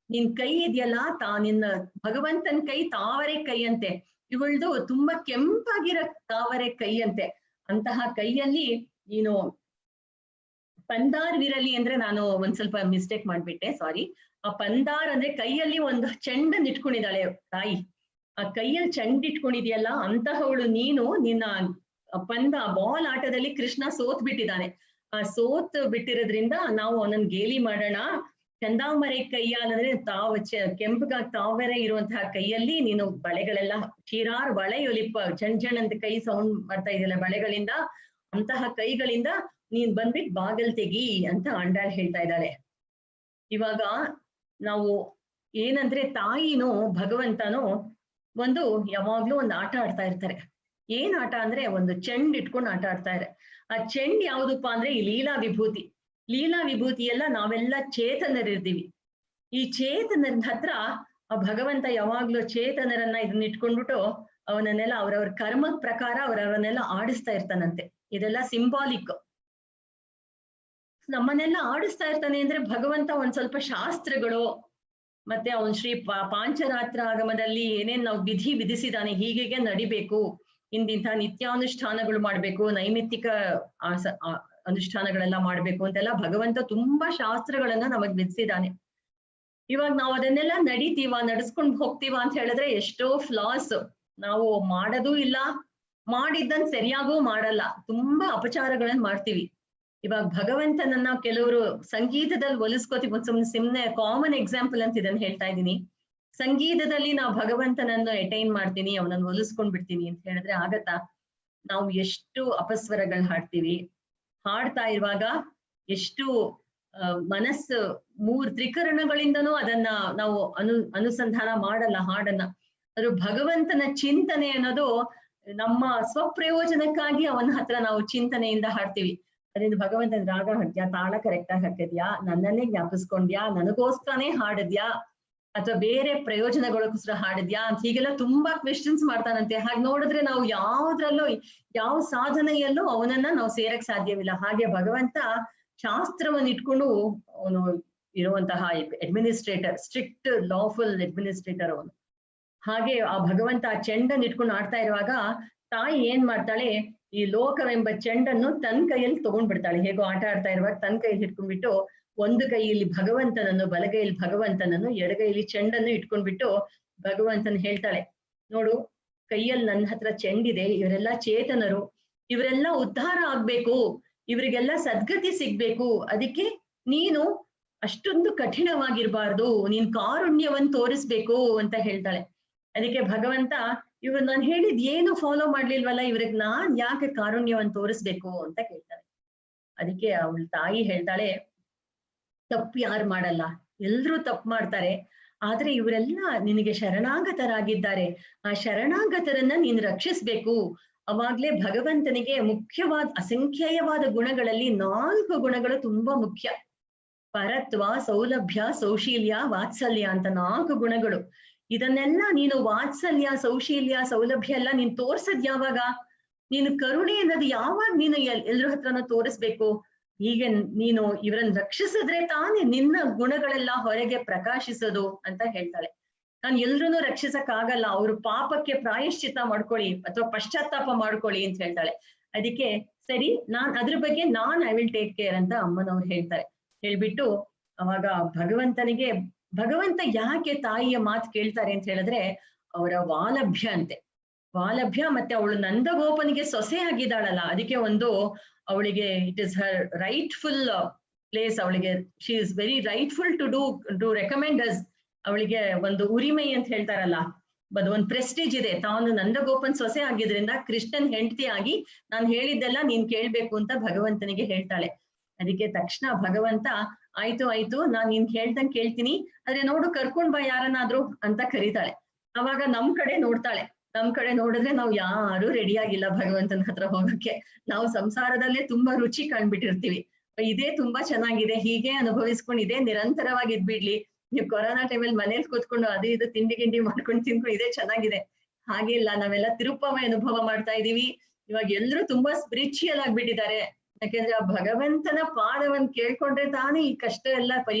ನಿನ್ ಕೈ ಇದೆಯಲ್ಲ ನಿನ್ನ ಭಗವಂತನ ಕೈ ತಾವರೆ ಕೈ ಅಂತೆ. ಇವಳ್ದು ತುಂಬಾ ಕೆಂಪಾಗಿರೋ ತಾವರೆ ಕೈ ಅಂತೆ. ಅಂತಹ ಕೈಯಲ್ಲಿ ನೀನು ಪಂದಾರ್ ವಿರಲಿ ಅಂದ್ರೆ ನಾನು ಒಂದ್ ಸ್ವಲ್ಪ ಮಿಸ್ಟೇಕ್ ಮಾಡ್ಬಿಟ್ಟೆ, ಸಾರಿ. ಆ ಪಂದಾರ್ ಅಂದ್ರೆ ಕೈಯಲ್ಲಿ ಒಂದು ಚೆಂಡನ್ ಇಟ್ಕೊಂಡಿದ್ದಾಳೆ ತಾಯಿ. ಆ ಕೈಯಲ್ಲಿ ಚೆಂಡ್ ಇಟ್ಕೊಂಡಿದ್ಯಲ್ಲ ಅಂತಹವಳು ನೀನು. ನಿನ್ನ ಬಾಲ್ ಆಟದಲ್ಲಿ ಕೃಷ್ಣ ಸೋತ್ ಬಿಟ್ಟಿದ್ದಾನೆ. ಆ ಸೋತ್ ಬಿಟ್ಟಿರೋದ್ರಿಂದ ನಾವು ಅವನನ್ನ ಗೇಲಿ ಮಾಡೋಣ. ಚಂದಾಮರೈ ಕೈಯ ಅಂದ್ರೆ ಕೆಂಪಗಾಗಿ ತಾವರೆ ಇರುವಂತಹ ಕೈಯಲ್ಲಿ ನೀನು ಬಳೆಗಳೆಲ್ಲ ಶಿರಾರ್ ಬಳೆ ಒಲಿಪ ಜಣ್ ಅಂತ ಕೈ ಸೌಂಡ್ ಮಾಡ್ತಾ ಇದೆಯಲ್ಲ ಬಳೆಗಳಿಂದ, ಅಂತಹ ಕೈಗಳಿಂದ ನೀನ್ ಬಂದ್ಬಿಟ್ಟು ಬಾಗಲ್ ತೆಗಿ ಅಂತ ಆಂಡಾಳ್ ಹೇಳ್ತಾ ಇದ್ದಾಳೆ. ಇವಾಗ ನಾವು ಏನಂದ್ರೆ ತಾಯಿನೂ ಭಗವಂತನೂ ಯಾವಾಗ್ಲೂ ಒಂದು ಆಟ ಆಡ್ತಾ ಇರ್ತಾರೆ. ಏನ್ ಆಟ ಅಂದ್ರೆ ಒಂದು ಚೆಂಡ್ ಇಟ್ಕೊಂಡು ಆಟ ಆಡ್ತಾರೆ. ಆ ಚೆಂಡ್ ಯಾವ್ದಪ್ಪ ಅಂದ್ರೆ ಈ ಲೀಲಾ ವಿಭೂತಿ. ಲೀಲಾ ವಿಭೂತಿ ಎಲ್ಲ ನಾವೆಲ್ಲ ಚೇತನರಿರ್ತೀವಿ. ಈ ಚೇತನರ ಹತ್ರ ಆ ಭಗವಂತ ಯಾವಾಗ್ಲೂ ಚೇತನರನ್ನ ಇದನ್ನ ಇಟ್ಕೊಂಡ್ಬಿಟ್ಟು ಅವನನ್ನೆಲ್ಲ ಅವ್ರವ್ರ ಕರ್ಮದ ಪ್ರಕಾರ ಅವರವನ್ನೆಲ್ಲ ಆಡಿಸ್ತಾ ಇರ್ತಾನಂತೆ. ಇದೆಲ್ಲ ಸಿಂಬಾಲಿಕ್. ನಮ್ಮನ್ನೆಲ್ಲ ಆಡಿಸ್ತಾ ಇರ್ತಾನೆ ಅಂದ್ರೆ ಭಗವಂತ ಒಂದ್ ಸ್ವಲ್ಪ ಶಾಸ್ತ್ರಗಳು ಮತ್ತೆ ಅವನ್ ಶ್ರೀ ಪಾಂಚರಾತ್ರ ಆಗಮದಲ್ಲಿ ಏನೇನ್ ನಾವು ವಿಧಿಸಿದಾನೆ, ಹೀಗೆ ನಡಿಬೇಕು, ಇಂದಿಂಥ ನಿತ್ಯಾನುಷ್ಠಾನಗಳು ಮಾಡ್ಬೇಕು, ನೈಮಿತ್ತಿಕ ಅನುಷ್ಠಾನಗಳೆಲ್ಲ ಮಾಡ್ಬೇಕು ಅಂತೆಲ್ಲ ಭಗವಂತ ತುಂಬಾ ಶಾಸ್ತ್ರಗಳನ್ನ ನಮಗ್ ವಿಧಿಸಿದಾನೆ. ಇವಾಗ ನಾವು ಅದನ್ನೆಲ್ಲ ನಡ್ಸ್ಕೊಂಡ್ ಹೋಗ್ತೀವ ಅಂತ ಹೇಳಿದ್ರೆ ಎಷ್ಟೋ ಫ್ಲಾಸ್. ನಾವು ಮಾಡೋದೂ ಇಲ್ಲ, ಮಾಡಿದ್ದನ್ ಸರಿಯಾಗೂ ಮಾಡಲ್ಲ, ತುಂಬಾ ಅಪಚಾರಗಳನ್ನ ಮಾಡ್ತೀವಿ. ಇವಾಗ ಭಗವಂತನನ್ನ ಕೆಲವರು ಸಂಗೀತದಲ್ಲಿ ಹೋಲಿಸ್ಕೋತೀವಿ. ಸುಮ್ನೆ ಕಾಮನ್ ಎಕ್ಸಾಂಪಲ್ ಅಂತ ಇದನ್ನ ಹೇಳ್ತಾ ಇದ್ದೀನಿ. ಸಂಗೀತದಲ್ಲಿ ನಾವು ಭಗವಂತನನ್ನು ಅಟೈನ್ ಮಾಡ್ತೀನಿ, ಅವನನ್ನು ಹೋಲಿಸ್ಕೊಂಡ್ ಬಿಡ್ತೀನಿ ಅಂತ ಹೇಳಿದ್ರೆ ಆಗತ್ತಾ? ನಾವು ಎಷ್ಟು ಅಪಸ್ವರಗಳು ಹಾಡ್ತೀವಿ, ಹಾಡ್ತಾ ಇರುವಾಗ ಎಷ್ಟು ಮನಸ್ಸು 3 ತ್ರಿಕರಣಗಳಿಂದನೂ ಅದನ್ನ ನಾವು ಅನುಸಂಧಾನ ಮಾಡಲ್ಲ ಹಾಡನ್ನ. ಅದು ಭಗವಂತನ ಚಿಂತನೆ ಅನ್ನೋದು ನಮ್ಮ ಸ್ವಪ್ರಯೋಜನಕ್ಕಾಗಿ ಅವನ ಹತ್ರ ನಾವು ಚಿಂತನೆಯಿಂದ ಹಾಡ್ತೀವಿ. ಅದರಿಂದ ಭಗವಂತನ ರಾಗ ಹಾಡ್ದ್ಯಾ, ತಾಳ ಕರೆಕ್ಟ್ ಆಗಿ ಹಾಕಿದ್ಯಾ, ನನ್ನನ್ನೇ ಜ್ಞಾಪಿಸ್ಕೊಂಡ್ಯಾ, ನನಗೋಸ್ಕರನೇ ಹಾಡಿದ್ಯಾ, ಅಥವಾ ಬೇರೆ ಪ್ರಯೋಜನಗಳಿಗೋಸ್ಕರ ಹಾಡಿದ್ಯಾ ಅಂತ ಹೀಗೆಲ್ಲ ತುಂಬಾ ಕ್ವೆಶನ್ಸ್ ಮಾಡ್ತಾನಂತೆ. ಹಾಗೆ ನೋಡಿದ್ರೆ ನಾವು ಯಾವ್ದ್ರಲ್ಲೂ ಯಾವ ಸಾಧನೆಯಲ್ಲೂ ಅವನನ್ನ ನಾವು ಸೇರಕ್ ಸಾಧ್ಯವಿಲ್ಲ. ಹಾಗೆ ಭಗವಂತ ಶಾಸ್ತ್ರವನ್ನು ಇಟ್ಕೊಂಡು ಅವನು ಇರುವಂತಹ ಅಡ್ಮಿನಿಸ್ಟ್ರೇಟರ್, ಸ್ಟ್ರಿಕ್ಟ್ ಲಾಫುಲ್ ಅಡ್ಮಿನಿಸ್ಟ್ರೇಟರ್ ಅವನು. ಹಾಗೆ ಆ ಭಗವಂತ ಆ ಚೆಂಡನ್ನು ಇಟ್ಕೊಂಡು ಆಡ್ತಾ ಇರುವಾಗ ತಾಯಿ ಏನ್ ಮಾಡ್ತಾಳೆ, ಈ ಲೋಕವೆಂಬ ಚೆಂಡನ್ನು ತನ್ನ ಕೈಯಲ್ಲಿ ತಗೊಂಡ್ಬಿಡ್ತಾಳೆ. ಹೇಗೋ ಆಟ ಆಡ್ತಾ ಇರುವಾಗ ತನ್ನ ಕೈಯಲ್ಲಿ ಇಟ್ಕೊಂಡ್ಬಿಟ್ಟು ಒಂದು ಕೈಯಲ್ಲಿ ಭಗವಂತನನ್ನು, ಬಲಗೈಯಲ್ಲಿ ಭಗವಂತನನ್ನು, ಎಡಗೈಯಲ್ಲಿ ಚೆಂಡನ್ನು ಇಟ್ಕೊಂಡ್ಬಿಟ್ಟು ಭಗವಂತನ ಹೇಳ್ತಾಳೆ, ನೋಡು ಕೈಯಲ್ಲಿ ನನ್ನ ಹತ್ರ ಚೆಂಡಿದೆ, ಇವರೆಲ್ಲ ಚೇತನರು, ಇವರೆಲ್ಲ ಉದ್ಧಾರ ಆಗ್ಬೇಕು, ಇವರಿಗೆಲ್ಲ ಸದ್ಗತಿ ಸಿಗ್ಬೇಕು, ಅದಕ್ಕೆ ನೀನು ಅಷ್ಟೊಂದು ಕಠಿಣವಾಗಿರ್ಬಾರ್ದು, ನೀನ್ ಕಾರುಣ್ಯವನ್ನು ತೋರಿಸ್ಬೇಕು ಅಂತ ಹೇಳ್ತಾಳೆ. ಅದಕ್ಕೆ ಭಗವಂತ ಇವ್ರು ನಾನು ಹೇಳಿದ್ ಏನು ಫಾಲೋ ಮಾಡ್ಲಿಲ್ವಲ್ಲ, ಇವ್ರಿಗೆ ನಾನ್ ಯಾಕೆ ಕಾರುಣ್ಯವನ್ನು ತೋರಿಸ್ಬೇಕು ಅಂತ ಕೇಳ್ತಾಳೆ. ಅದಕ್ಕೆ ಅವಳ ತಾಯಿ ಹೇಳ್ತಾಳೆ, ತಪ್ಪು ಯಾರು ಮಾಡಲ್ಲ, ಎಲ್ರೂ ತಪ್ಪು ಮಾಡ್ತಾರೆ, ಆದ್ರೆ ಇವರೆಲ್ಲ ನಿನಗೆ ಶರಣಾಗತರಾಗಿದ್ದಾರೆ, ಆ ಶರಣಾಗತರನ್ನ ನೀನ್ ರಕ್ಷಿಸ್ಬೇಕು. ಅವಾಗ್ಲೇ ಭಗವಂತನಿಗೆ ಮುಖ್ಯವಾದ ಅಸಂಖ್ಯೇಯವಾದ ಗುಣಗಳಲ್ಲಿ 4 ಗುಣಗಳು ತುಂಬಾ ಮುಖ್ಯ. ಪರತ್ವ, ಸೌಲಭ್ಯ, ಸೌಶೀಲ್ಯ, ವಾತ್ಸಲ್ಯ ಅಂತ 4 ಗುಣಗಳು. ಇದನ್ನೆಲ್ಲ ನೀನು ವಾತ್ಸಲ್ಯ, ಸೌಶೀಲ್ಯ, ಸೌಲಭ್ಯ ಎಲ್ಲ ನೀನ್ ತೋರ್ಸದ್ ಯಾವಾಗ? ನೀನು ಕರುಣೆ ಅನ್ನೋದು ಯಾವಾಗ ನೀನು ಎಲ್ರ ಹತ್ರನ ತೋರಿಸ್ಬೇಕು? ಹೀಗೆ ನೀನು ಇವರನ್ನ ರಕ್ಷಿಸಿದ್ರೆ ತಾನೇ ನಿನ್ನ ಗುಣಗಳೆಲ್ಲ ಹೊರಗೆ ಪ್ರಕಾಶಿಸೋದು ಅಂತ ಹೇಳ್ತಾಳೆ. ನಾನು ಎಲ್ರನ್ನೂ ರಕ್ಷಿಸಕ್ ಆಗಲ್ಲ, ಅವ್ರ ಪಾಪಕ್ಕೆ ಪ್ರಾಯಶ್ಚಿತ್ತ ಮಾಡ್ಕೊಳ್ಳಿ ಅಥವಾ ಪಶ್ಚಾತ್ತಾಪ ಮಾಡ್ಕೊಳ್ಳಿ ಅಂತ ಹೇಳ್ತಾಳೆ. ಅದಕ್ಕೆ ಸರಿ, ಅದ್ರ ಬಗ್ಗೆ ಐ ವಿಲ್ ಟೇಕ್ ಕೇರ್ ಅಂತ ಅಮ್ಮನವ್ರು ಹೇಳ್ತಾರೆ. ಹೇಳ್ಬಿಟ್ಟು ಅವಾಗ ಭಗವಂತ ಯಾಕೆ ತಾಯಿಯ ಮಾತು ಕೇಳ್ತಾರೆ ಅಂತ ಹೇಳಿದ್ರೆ ಅವರ ವಾಲಭ್ಯ ಅಂತೆ. ವಾಲಭ್ಯ ಮತ್ತೆ ಅವಳು ನಂದಗೋಪನಿಗೆ ಸೊಸೆ ಆಗಿದ್ದಾಳಲ್ಲ, ಅದಕ್ಕೆ ಅವಳಿಗೆ it is her rightful place. ಅವಳಿಗೆ she is very rightful to recommend us. ಅವಳಿಗೆ ಒಂದು ಉರಿಮೈ ಅಂತ ಹೇಳ್ತಾರಲ್ಲ, ಒಂದು ಪ್ರೆಸ್ಟೀಜ್ ಇದೆ. ತಾನು ನಂದಗೋಪನ್ ಸೊಸೆ ಆಗಿದ್ರಿಂದ ಕೃಷ್ಣನ್ ಹೆಂಡತಿ ಆಗಿ ನಾನು ಹೇಳಿದ್ದೆಲ್ಲ ನೀನ್ ಕೇಳ್ಬೇಕು ಅಂತ ಭಗವಂತನಿಗೆ ಹೇಳ್ತಾಳೆ. ಅದಕ್ಕೆ ತಕ್ಷಣ ಭಗವಂತ ಆಯ್ತು ನಾನ್ ನೀನ್ ಹೇಳ್ದಂಗ್ ಕೇಳ್ತೀನಿ, ಆದ್ರೆ ನೋಡು ಕರ್ಕೊಂಡ್ ಬಾ ಯಾರನ್ನಾದ್ರೂ ಅಂತ ಕರೀತಾಳೆ. ಅವಾಗ ನಮ್ ಕಡೆ ನೋಡ್ತಾಳೆ. ನಮ್ ಕಡೆ ನೋಡಿದ್ರೆ ನಾವು ಯಾರು ರೆಡಿ ಆಗಿಲ್ಲ ಭಗವಂತನ ಹತ್ರ ಹೋಗಕ್ಕೆ. ನಾವು ಸಂಸಾರದಲ್ಲೇ ತುಂಬಾ ರುಚಿ ಕಾಣ್ಬಿಟ್ಟಿರ್ತೀವಿ. ಇದೇ ತುಂಬಾ ಚೆನ್ನಾಗಿದೆ, ಹೀಗೆ ಅನುಭವಿಸ್ಕೊಂಡು ಇದೇ ನಿರಂತರವಾಗಿ ಇದ್ಬಿಡ್ಲಿ. ನೀವು ಕೊರೋನಾ ಟೈಮಲ್ಲಿ ಮನೇಲಿ ಕೂತ್ಕೊಂಡು ಅದು ಇದು ತಿಂಡಿ ಗಿಂಡಿ ಮಾಡ್ಕೊಂಡು ತಿನ್ಕೊಂಡು ಇದೇ ಚೆನ್ನಾಗಿದೆ. ಹಾಗೆ ಇಲ್ಲ, ನಾವೆಲ್ಲ ತಿರುಪವ ಅನುಭವ ಮಾಡ್ತಾ ಇದೀವಿ. ಇವಾಗ ಎಲ್ರು ತುಂಬಾ ಸ್ಪಿರಿಚುಯಲ್ ಆಗ್ಬಿಟ್ಟಿದ್ದಾರೆ. ಯಾಕೆಂದ್ರೆ ಆ ಭಗವಂತನ ಪಾದವನ್ನ ಕೇಳ್ಕೊಂಡ್ರೆ ತಾನೇ ಈ ಕಷ್ಟ ಎಲ್ಲ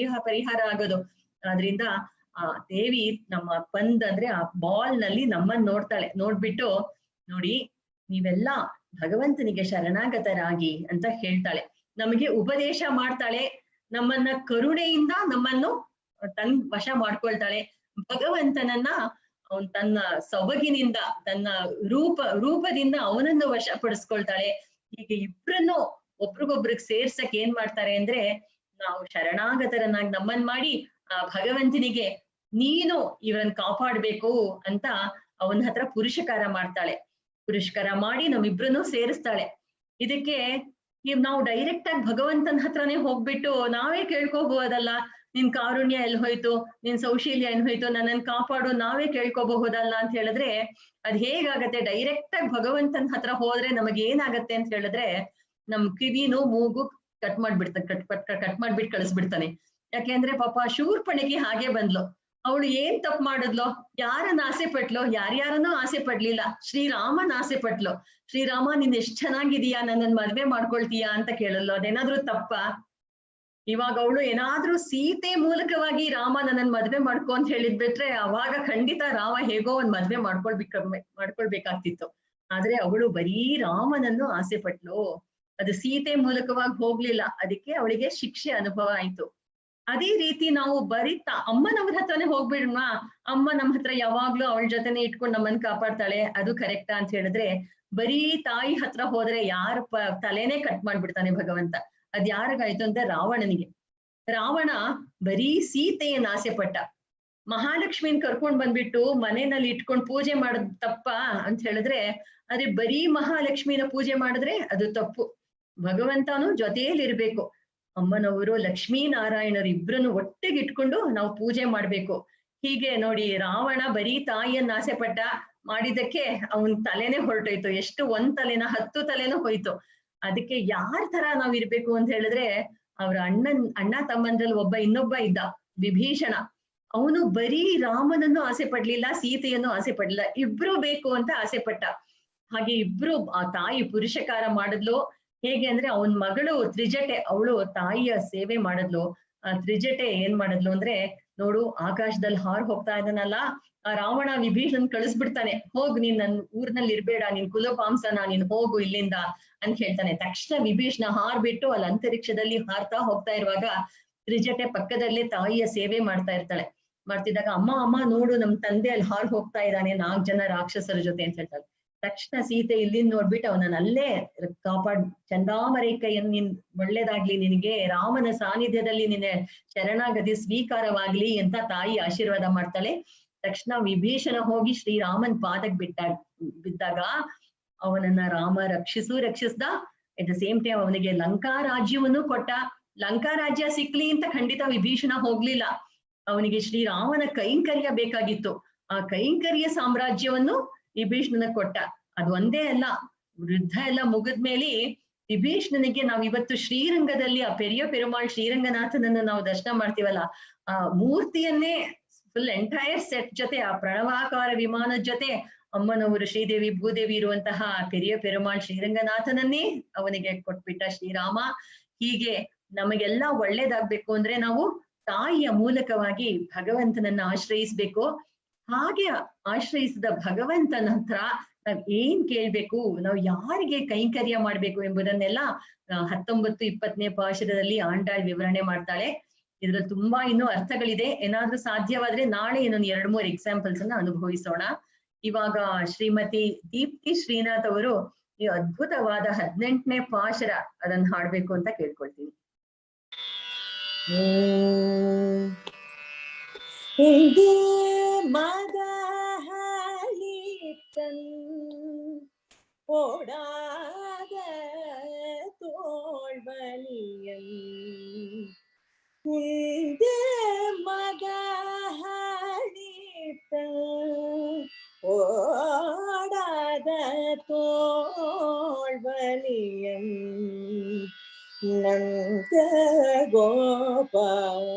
ಪರಿಹಾರ ಆಗೋದು. ಆದ್ರಿಂದ ಆ ದೇವಿ ನಮ್ಮ ಪಂದ್ ಅಂದ್ರೆ ಆ ಬಾಲ್ ನಲ್ಲಿ ನಮ್ಮನ್ನ ನೋಡ್ತಾಳೆ. ನೋಡ್ಬಿಟ್ಟು ನೋಡಿ ನೀವೆಲ್ಲ ಭಗವಂತನಿಗೆ ಶರಣಾಗತರಾಗಿ ಅಂತ ಹೇಳ್ತಾಳೆ. ನಮಗೆ ಉಪದೇಶ ಮಾಡ್ತಾಳೆ. ನಮ್ಮನ್ನ ಕರುಣೆಯಿಂದ ನಮ್ಮನ್ನು ತನ್ ವಶ ಮಾಡ್ಕೊಳ್ತಾಳೆ. ಭಗವಂತನನ್ನ ಅವನ್ ತನ್ನ ಸೊಬಗಿನಿಂದ, ತನ್ನ ರೂಪದಿಂದ ಅವನನ್ನು ವಶಪಡಿಸ್ಕೊಳ್ತಾಳೆ. ಹೀಗೆ ಇಬ್ರನ್ನು ಒಬ್ರಿಗೊಬ್ರಿಗೆ ಸೇರ್ಸಕ್ ಏನ್ ಮಾಡ್ತಾರೆ ಅಂದ್ರೆ, ನಾವು ಶರಣಾಗತರನ್ನಾಗಿ ನಮ್ಮನ್ ಮಾಡಿ ಆ ಭಗವಂತನಿಗೆ ನೀನು ಇವರನ್ನ ಕಾಪಾಡ್ಬೇಕು ಅಂತ ಅವನ ಹತ್ರ ಪುರುಷಕಾರ ಮಾಡ್ತಾಳೆ. ಪುರುಷಕಾರ ಮಾಡಿ ನಮ್ಮಿಬ್ರನ್ನು ಸೇರಿಸ್ತಾಳೆ. ಇದಕ್ಕೆ ನಾವು ಡೈರೆಕ್ಟ್ ಆಗಿ ಭಗವಂತನ ಹತ್ರನೇ ಹೋಗ್ಬಿಟ್ಟು ನಾವೇ ಕೇಳ್ಕೋಬಹುದಲ್ಲ, ನಿನ್ ಕಾರುಣ್ಯ ಎಲ್ಲಿ ಹೋಯ್ತು, ನಿನ್ ಸೌಶೀಲ್ಯ ಎಲ್ಲಿ ಹೋಯ್ತು, ನನ್ನನ್ನು ಕಾಪಾಡು ನಾವೇ ಕೇಳ್ಕೋಬಹುದಲ್ಲ ಅಂತ ಹೇಳಿದ್ರೆ ಅದ್ ಹೇಗಾಗತ್ತೆ? ಡೈರೆಕ್ಟ್ ಆಗಿ ಭಗವಂತನ ಹತ್ರ ಹೋದ್ರೆ ನಮಗೆ ಏನಾಗತ್ತೆ ಅಂತ ಹೇಳಿದ್ರೆ, ನಮ್ ಕಿವಿನೂ ಮೂಗು ಕಟ್ ಮಾಡ್ಬಿಟ್ಟು ಕಳಿಸ್ಬಿಡ್ತಾನೆ. ಯಾಕೆಂದ್ರೆ ಪಾಪ ಶೂರ್ಪಣಖಿ ಹಾಗೆ ಬಂದ್ಲು. ಅವಳು ಏನ್ ತಪ್ಪು ಮಾಡಿದ್ಲು? ಯಾರನ್ನ ಆಸೆ ಪಟ್ಲು? ಯಾರ್ಯಾರನ್ನೂ ಆಸೆ ಪಡ್ಲಿಲ್ಲ, ಶ್ರೀರಾಮನ್ ಆಸೆ ಪಟ್ಲು. ಶ್ರೀರಾಮ ನೀನ್ ಎಷ್ಟ್ ಚೆನ್ನಾಗಿದೀಯಾ, ನನ್ನನ್ ಮದ್ವೆ ಮಾಡ್ಕೊಳ್ತೀಯಾ ಅಂತ ಕೇಳಲ್ಲ. ಅದೇನಾದ್ರೂ ತಪ್ಪ? ಇವಾಗ ಅವಳು ಏನಾದ್ರೂ ಸೀತೆ ಮೂಲಕವಾಗಿ ರಾಮ ನನ್ನನ್ ಮದ್ವೆ ಮಾಡ್ಕೊ ಅಂತ ಹೇಳಿದ್ಬಿಟ್ರೆ ಅವಾಗ ಖಂಡಿತ ರಾಮ ಹೇಗೋ ಒಂದ್ ಮದ್ವೆ ಮಾಡ್ಕೊಳ್ಬೇಕಾಗ್ತಿತ್ತು. ಆದ್ರೆ ಅವಳು ಬರೀ ರಾಮನನ್ನು ಆಸೆ ಪಟ್ಲು, ಅದು ಸೀತೆ ಮೂಲಕವಾಗಿ ಹೋಗ್ಲಿಲ್ಲ. ಅದಕ್ಕೆ ಅವಳಿಗೆ ಶಿಕ್ಷೆ ಅನುಭವ ಆಯ್ತು. ಅದೇ ರೀತಿ ನಾವು ಬರೀತಾ ಅಮ್ಮನವ್ರ ಹತ್ರನೇ ಹೋಗ್ಬಿಡೋಣ, ಅಮ್ಮ ನಮ್ಮ ಹತ್ರ ಯಾವಾಗ್ಲೂ ಅವಳ ಜೊತೆನೆ ಇಟ್ಕೊಂಡು ನಮ್ಮನ್ನ ಕಾಪಾಡ್ತಾಳೆ, ಅದು ಕರೆಕ್ಟಾ ಅಂತ ಹೇಳಿದ್ರೆ, ಬರೀ ತಾಯಿ ಹತ್ರ ಹೋದ್ರೆ ಯಾರ ತಲೆನೇ ಕಟ್ ಮಾಡ್ಬಿಡ್ತಾನೆ ಭಗವಂತ. ಅದ್ ಯಾರಿಗಾಯ್ತು ಅಂದ್ರೆ ರಾವಣನಿಗೆ. ರಾವಣ ಬರೀ ಸೀತೆಯನ್ನ ಆಸೆ ಪಟ್ಟ. ಮಹಾಲಕ್ಷ್ಮಿನ್ ಕರ್ಕೊಂಡ್ ಬಂದ್ಬಿಟ್ಟು ಮನೆಯಲ್ಲಿ ಇಟ್ಕೊಂಡು ಪೂಜೆ ಮಾಡೋದ್ ತಪ್ಪ ಅಂತ ಹೇಳಿದ್ರೆ, ಅದೇ ಬರೀ ಮಹಾಲಕ್ಷ್ಮಿನ ಪೂಜೆ ಮಾಡಿದ್ರೆ ಅದು ತಪ್ಪು. ಭಗವಂತನು ಜೊತೆಯಲ್ಲಿರ್ಬೇಕು. ಅಮ್ಮನವರು ಲಕ್ಷ್ಮೀ ನಾರಾಯಣರು ಇಬ್ರನ್ನು ಒಟ್ಟಿಗೆ ಇಟ್ಕೊಂಡು ನಾವು ಪೂಜೆ ಮಾಡ್ಬೇಕು. ಹೀಗೆ ನೋಡಿ, ರಾವಣ ಬರೀ ತಾಯಿಯನ್ನ ಆಸೆ ಪಟ್ಟ, ಮಾಡಿದಕ್ಕೆ ಅವನ್ ತಲೆನೇ ಹೊರಟೋಯ್ತು. ಎಷ್ಟು ಒಂದ್ ತಲೆನ 10 ತಲೆನೂ ಹೋಯ್ತು. ಅದಕ್ಕೆ ಯಾರ ತರ ನಾವ್ ಇರ್ಬೇಕು ಅಂತ ಹೇಳಿದ್ರೆ, ಅವ್ರ ಅಣ್ಣ ತಮ್ಮಂದ್ರಲ್ಲಿ ಇನ್ನೊಬ್ಬ ಇದ್ದ, ವಿಭೀಷಣ. ಅವನು ಬರೀ ರಾಮನನ್ನು ಆಸೆ ಪಡ್ಲಿಲ್ಲ, ಸೀತೆಯನ್ನು ಆಸೆ ಪಡ್ಲಿಲ್ಲ, ಇಬ್ರು ಬೇಕು ಅಂತ ಆಸೆ ಪಟ್ಟ. ಹಾಗೆ ಇಬ್ರು ಆ ತಾಯಿ ಪುರುಷಕಾರ ಮಾಡಿದ್ಲು. ಹೇಗೆ ಅಂದ್ರೆ ಅವನ್ ಮಗಳು ತ್ರಿಜಟೆ, ಅವಳು ತಾಯಿಯ ಸೇವೆ ಮಾಡಿದ್ಲು. ಆ ತ್ರಿಜಟೆ ಏನ್ ಮಾಡಿದ್ಲು ಅಂದ್ರೆ, ನೋಡು ಆಕಾಶದಲ್ಲಿ ಹಾರ್ ಹೋಗ್ತಾ ಇದ್ದಾನಲ್ಲ, ಆ ರಾವಣ ವಿಭೀಷಣನ್ ಕಳಿಸ್ಬಿಡ್ತಾನೆ, ಹೋಗ್ ನೀನ್ ನನ್ ಊರ್ನಲ್ಲಿ ಇರ್ಬೇಡ, ನೀನ್ ಕುಲಪಾಂಸನ, ನೀನ್ ಹೋಗು ಇಲ್ಲಿಂದ ಅಂತ ಹೇಳ್ತಾನೆ. ತಕ್ಷಣ ವಿಭೀಷಣ ಹಾರ್ಬಿಟ್ಟು ಅಲ್ಲಿ ಅಂತರಿಕ್ಷದಲ್ಲಿ ಹಾರ್ತಾ ಹೋಗ್ತಾ ಇರುವಾಗ ತ್ರಿಜಟೆ ಪಕ್ಕದಲ್ಲೇ ತಾಯಿಯ ಸೇವೆ ಮಾಡ್ತಾ ಇರ್ತಾಳೆ. ಮಾಡ್ತಿದ್ದಾಗ ಅಮ್ಮ ನೋಡು, ನಮ್ ತಂದೆ ಅಲ್ಲಿ ಹಾರ್ ಹೋಗ್ತಾ ಇದ್ದಾನೆ 4 ಜನ ರಾಕ್ಷಸರ ಜೊತೆ ಅಂತ ಹೇಳ್ತಾಳೆ. ತಕ್ಷಣ ಸೀತೆ ಇಲ್ಲಿಂದ ನೋಡ್ಬಿಟ್ಟು ಅವನನ್ನ ಅಲ್ಲೇ ಚಂದಾಮರೈ ಕೈಯನ್ನು, ನೀನ್ ಒಳ್ಳೇದಾಗ್ಲಿ ನಿನಗೆ, ರಾಮನ ಸಾನ್ನಿಧ್ಯದಲ್ಲಿ ನಿನ್ನ ಶರಣಾಗತಿ ಸ್ವೀಕಾರವಾಗ್ಲಿ ಅಂತ ತಾಯಿ ಆಶೀರ್ವಾದ ಮಾಡ್ತಾಳೆ. ತಕ್ಷಣ ವಿಭೀಷಣ ಹೋಗಿ ಶ್ರೀರಾಮನ್ ಪಾದಕ್ ಬಿದ್ದಾಗ ಅವನನ್ನ ರಾಮ ರಕ್ಷಿಸ್ದ. ಎಟ್ ದ ಸೇಮ್ ಟೈಮ್ ಅವನಿಗೆ ಲಂಕಾ ರಾಜ್ಯವನ್ನು ಕೊಟ್ಟ. ಲಂಕಾ ರಾಜ್ಯ ಸಿಕ್ಲಿ ಅಂತ ಖಂಡಿತ ವಿಭೀಷಣ ಹೋಗ್ಲಿಲ್ಲ, ಅವನಿಗೆ ಶ್ರೀರಾಮನ ಕೈಂಕರ್ಯ ಬೇಕಾಗಿತ್ತು. ಆ ಕೈಂಕರ್ಯ ಸಾಮ್ರಾಜ್ಯವನ್ನು ವಿಭೀಷಣನ ಕೊಟ್ಟ. ಅದು ಒಂದೇ ಅಲ್ಲ, ಯುದ್ಧ ಎಲ್ಲ ಮುಗಿದ್ಮೇಲೆ ವಿಭೀಷಣನಿಗೆ ನಾವ್ ಇವತ್ತು ಶ್ರೀರಂಗದಲ್ಲಿ ಆ ಪೆರುಮಾಳ್ ಶ್ರೀರಂಗನಾಥನನ್ನು ನಾವು ದರ್ಶನ ಮಾಡ್ತೀವಲ್ಲ, ಆ ಮೂರ್ತಿಯನ್ನೇ ಫುಲ್ ಎಂಟೈರ್ ಸೆಟ್ ಜೊತೆ, ಆ ಪ್ರಣವಾಕಾರ ವಿಮಾನದ ಜೊತೆ ಅಮ್ಮನವರು ಶ್ರೀದೇವಿ ಭೂದೇವಿ ಇರುವಂತಹ ಪೆರುಮಾಳ್ ಶ್ರೀರಂಗನಾಥನನ್ನೇ ಅವನಿಗೆ ಕೊಟ್ಬಿಟ್ಟ ಶ್ರೀರಾಮ. ಹೀಗೆ ನಮಗೆಲ್ಲ ಒಳ್ಳೇದಾಗ್ಬೇಕು ಅಂದ್ರೆ ನಾವು ತಾಯಿಯ ಮೂಲಕವಾಗಿ ಭಗವಂತನನ್ನ ಆಶ್ರಯಿಸ್ಬೇಕು. ಹಾಗೆ ಆಶ್ರಯಿಸಿದ ಭಗವಂತನ ಹತ್ರ ನಾವ್ ಏನ್ ಕೇಳ್ಬೇಕು, ನಾವು ಯಾರಿಗೆ ಕೈಂಕರ್ಯ ಮಾಡ್ಬೇಕು ಎಂಬುದನ್ನೆಲ್ಲ 19-20ನೇ ಪಾಶುರದಲ್ಲಿ ಆಂಡಾಳ್ ವಿವರಣೆ ಮಾಡ್ತಾಳೆ. ಇದ್ರಲ್ಲಿ ತುಂಬಾ ಇನ್ನೂ ಅರ್ಥಗಳಿದೆ. ಏನಾದ್ರೂ ಸಾಧ್ಯವಾದ್ರೆ ನಾಳೆ ಇನ್ನೊಂದು 2-3 ಎಕ್ಸಾಂಪಲ್ಸ್ ಅನ್ನ ಅನುಭವಿಸೋಣ. ಇವಾಗ ಶ್ರೀಮತಿ ದೀಪ್ತಿ ಶ್ರೀನಾಥ್ ಅವರು ಈ ಅದ್ಭುತವಾದ 18ನೇ ಪಾಶುರ ಅದನ್ನ ಹಾಡ್ಬೇಕು ಅಂತ ಕೇಳ್ಕೊಳ್ತೀನಿ. ஓடாத தோள்வலியம் உந்த மகனித்த ஓடாத தோள்வலியம் நந்த கோபால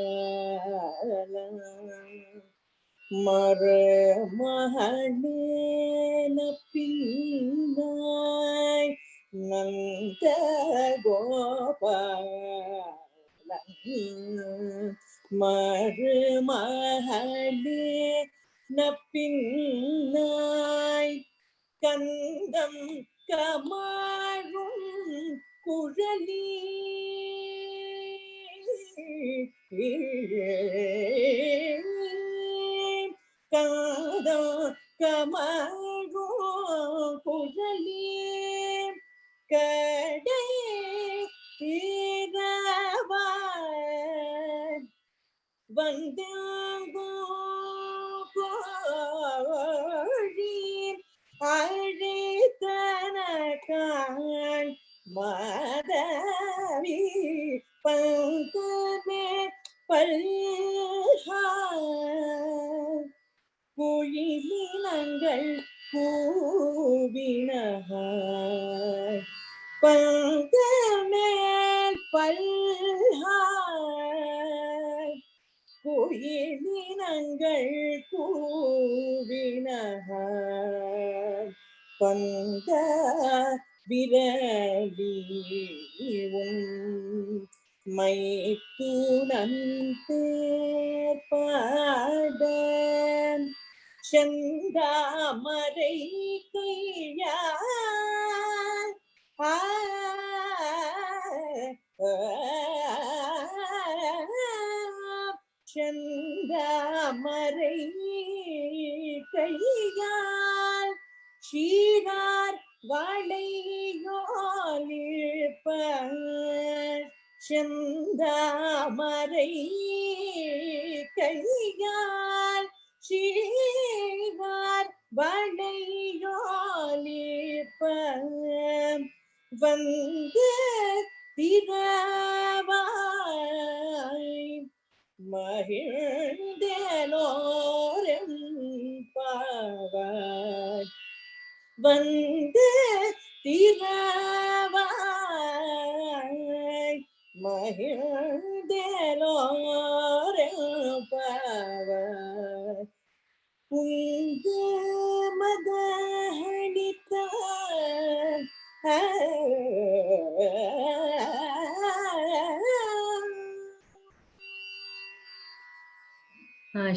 மரமஹளேன பின்னாய் நந்த கோபால மரமஹளேன பின்னாய் கந்தம் கமாழும் குழலி கமழோ குழலி கடை தீரவாய் வந்தங்கோ கோழி அழைத்தனகான் மாதவி பங்கமே பல்ஹாய் குயிலினங்கள் கூவினகாய் பங்கமேல் பல்ஹாய் குயிலினங்கள் கூவினகாய் பந்த விரலியும் மைத்துனன் தேர்பாடன் செந்தாமரை கையால் செந்தாமரை கையால் சீரார் வளையோலிப்ப செந்தாமரை கையால் ஸ்ரீவார் வளையொலிப்ப வந்து திரவாய் மகிழ்ந்தேலோரெம்பாவாய் வந்து திரவாய் மகிழ்ந்தேலோரெம்பாவாய் உங்க மதஹளித்த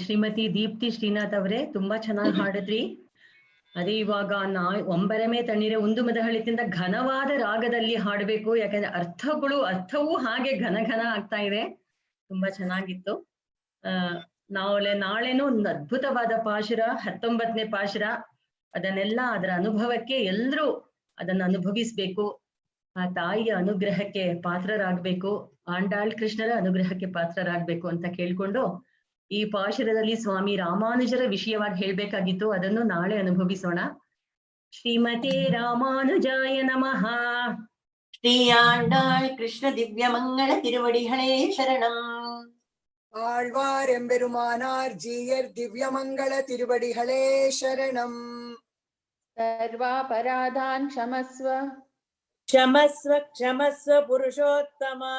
ಶ್ರೀಮತಿ ದೀಪ್ತಿ ಶ್ರೀನಾಥ್ ಅವರೇ ತುಂಬಾ ಚೆನ್ನಾಗಿ ಹಾಡಿದ್ರಿ. ಅದೇ ಇವಾಗ ಒಂಬರಮೇ ತಣ್ಣೀರೆ ಒಂದು ಮದಹಳಿತಿಂದ ಘನವಾದ ರಾಗದಲ್ಲಿ ಹಾಡಬೇಕು, ಯಾಕಂದ್ರೆ ಅರ್ಥವೂ ಹಾಗೆ ಘನ ಆಗ್ತಾ ಇದೆ. ತುಂಬಾ ಚೆನ್ನಾಗಿತ್ತು. ನಾಳೆನೂ ಒಂದು ಅದ್ಭುತವಾದ ಪಾಶುರ 19ನೇ ಪಾಶುರ, ಅದನ್ನೆಲ್ಲ ಅದರ ಅನುಭವಕ್ಕೆ ಎಲ್ರೂ ಅದನ್ನು ಅನುಭವಿಸ್ಬೇಕು. ಆ ತಾಯಿಯ ಅನುಗ್ರಹಕ್ಕೆ ಪಾತ್ರರಾಗ್ಬೇಕು, ಆಂಡಾಳ್ ಕೃಷ್ಣರ ಅನುಗ್ರಹಕ್ಕೆ ಪಾತ್ರರಾಗ್ಬೇಕು ಅಂತ ಕೇಳ್ಕೊಂಡು ಈ ಪಾಶುರದಲ್ಲಿ ಸ್ವಾಮಿ ರಾಮಾನುಜರ ವಿಷಯವಾಗಿ ಹೇಳ್ಬೇಕಾಗಿತ್ತು, ಅದನ್ನು ನಾಳೆ ಅನುಭವಿಸೋಣ. ಶ್ರೀಮತೆ ರಾಮಾನುಜಾಯ ನಮಃ. ಶ್ರೀ ಆಂಡಾಳ್ ಕೃಷ್ಣ ದಿವ್ಯ ಮಂಗಳ ತಿರುವಡಿಗಳೇ ಶರಣಂ. ஆழ்வார் எம்பெருமானார் ஜீயர் திவ்யமங்கள திருவடிகளே சரணம். सर्वापराधान् क्षमस्व क्षमस्व क्षमस्व पुरुषोत्तमा.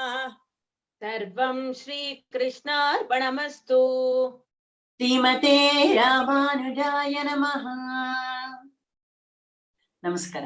सर्वं श्रीकृष्णार्पणमस्तु. ಶ್ರೀಮತೆ ರಾಮಾನುಜಾಯ ನಮಃ. ನಮಸ್ಕಾರ.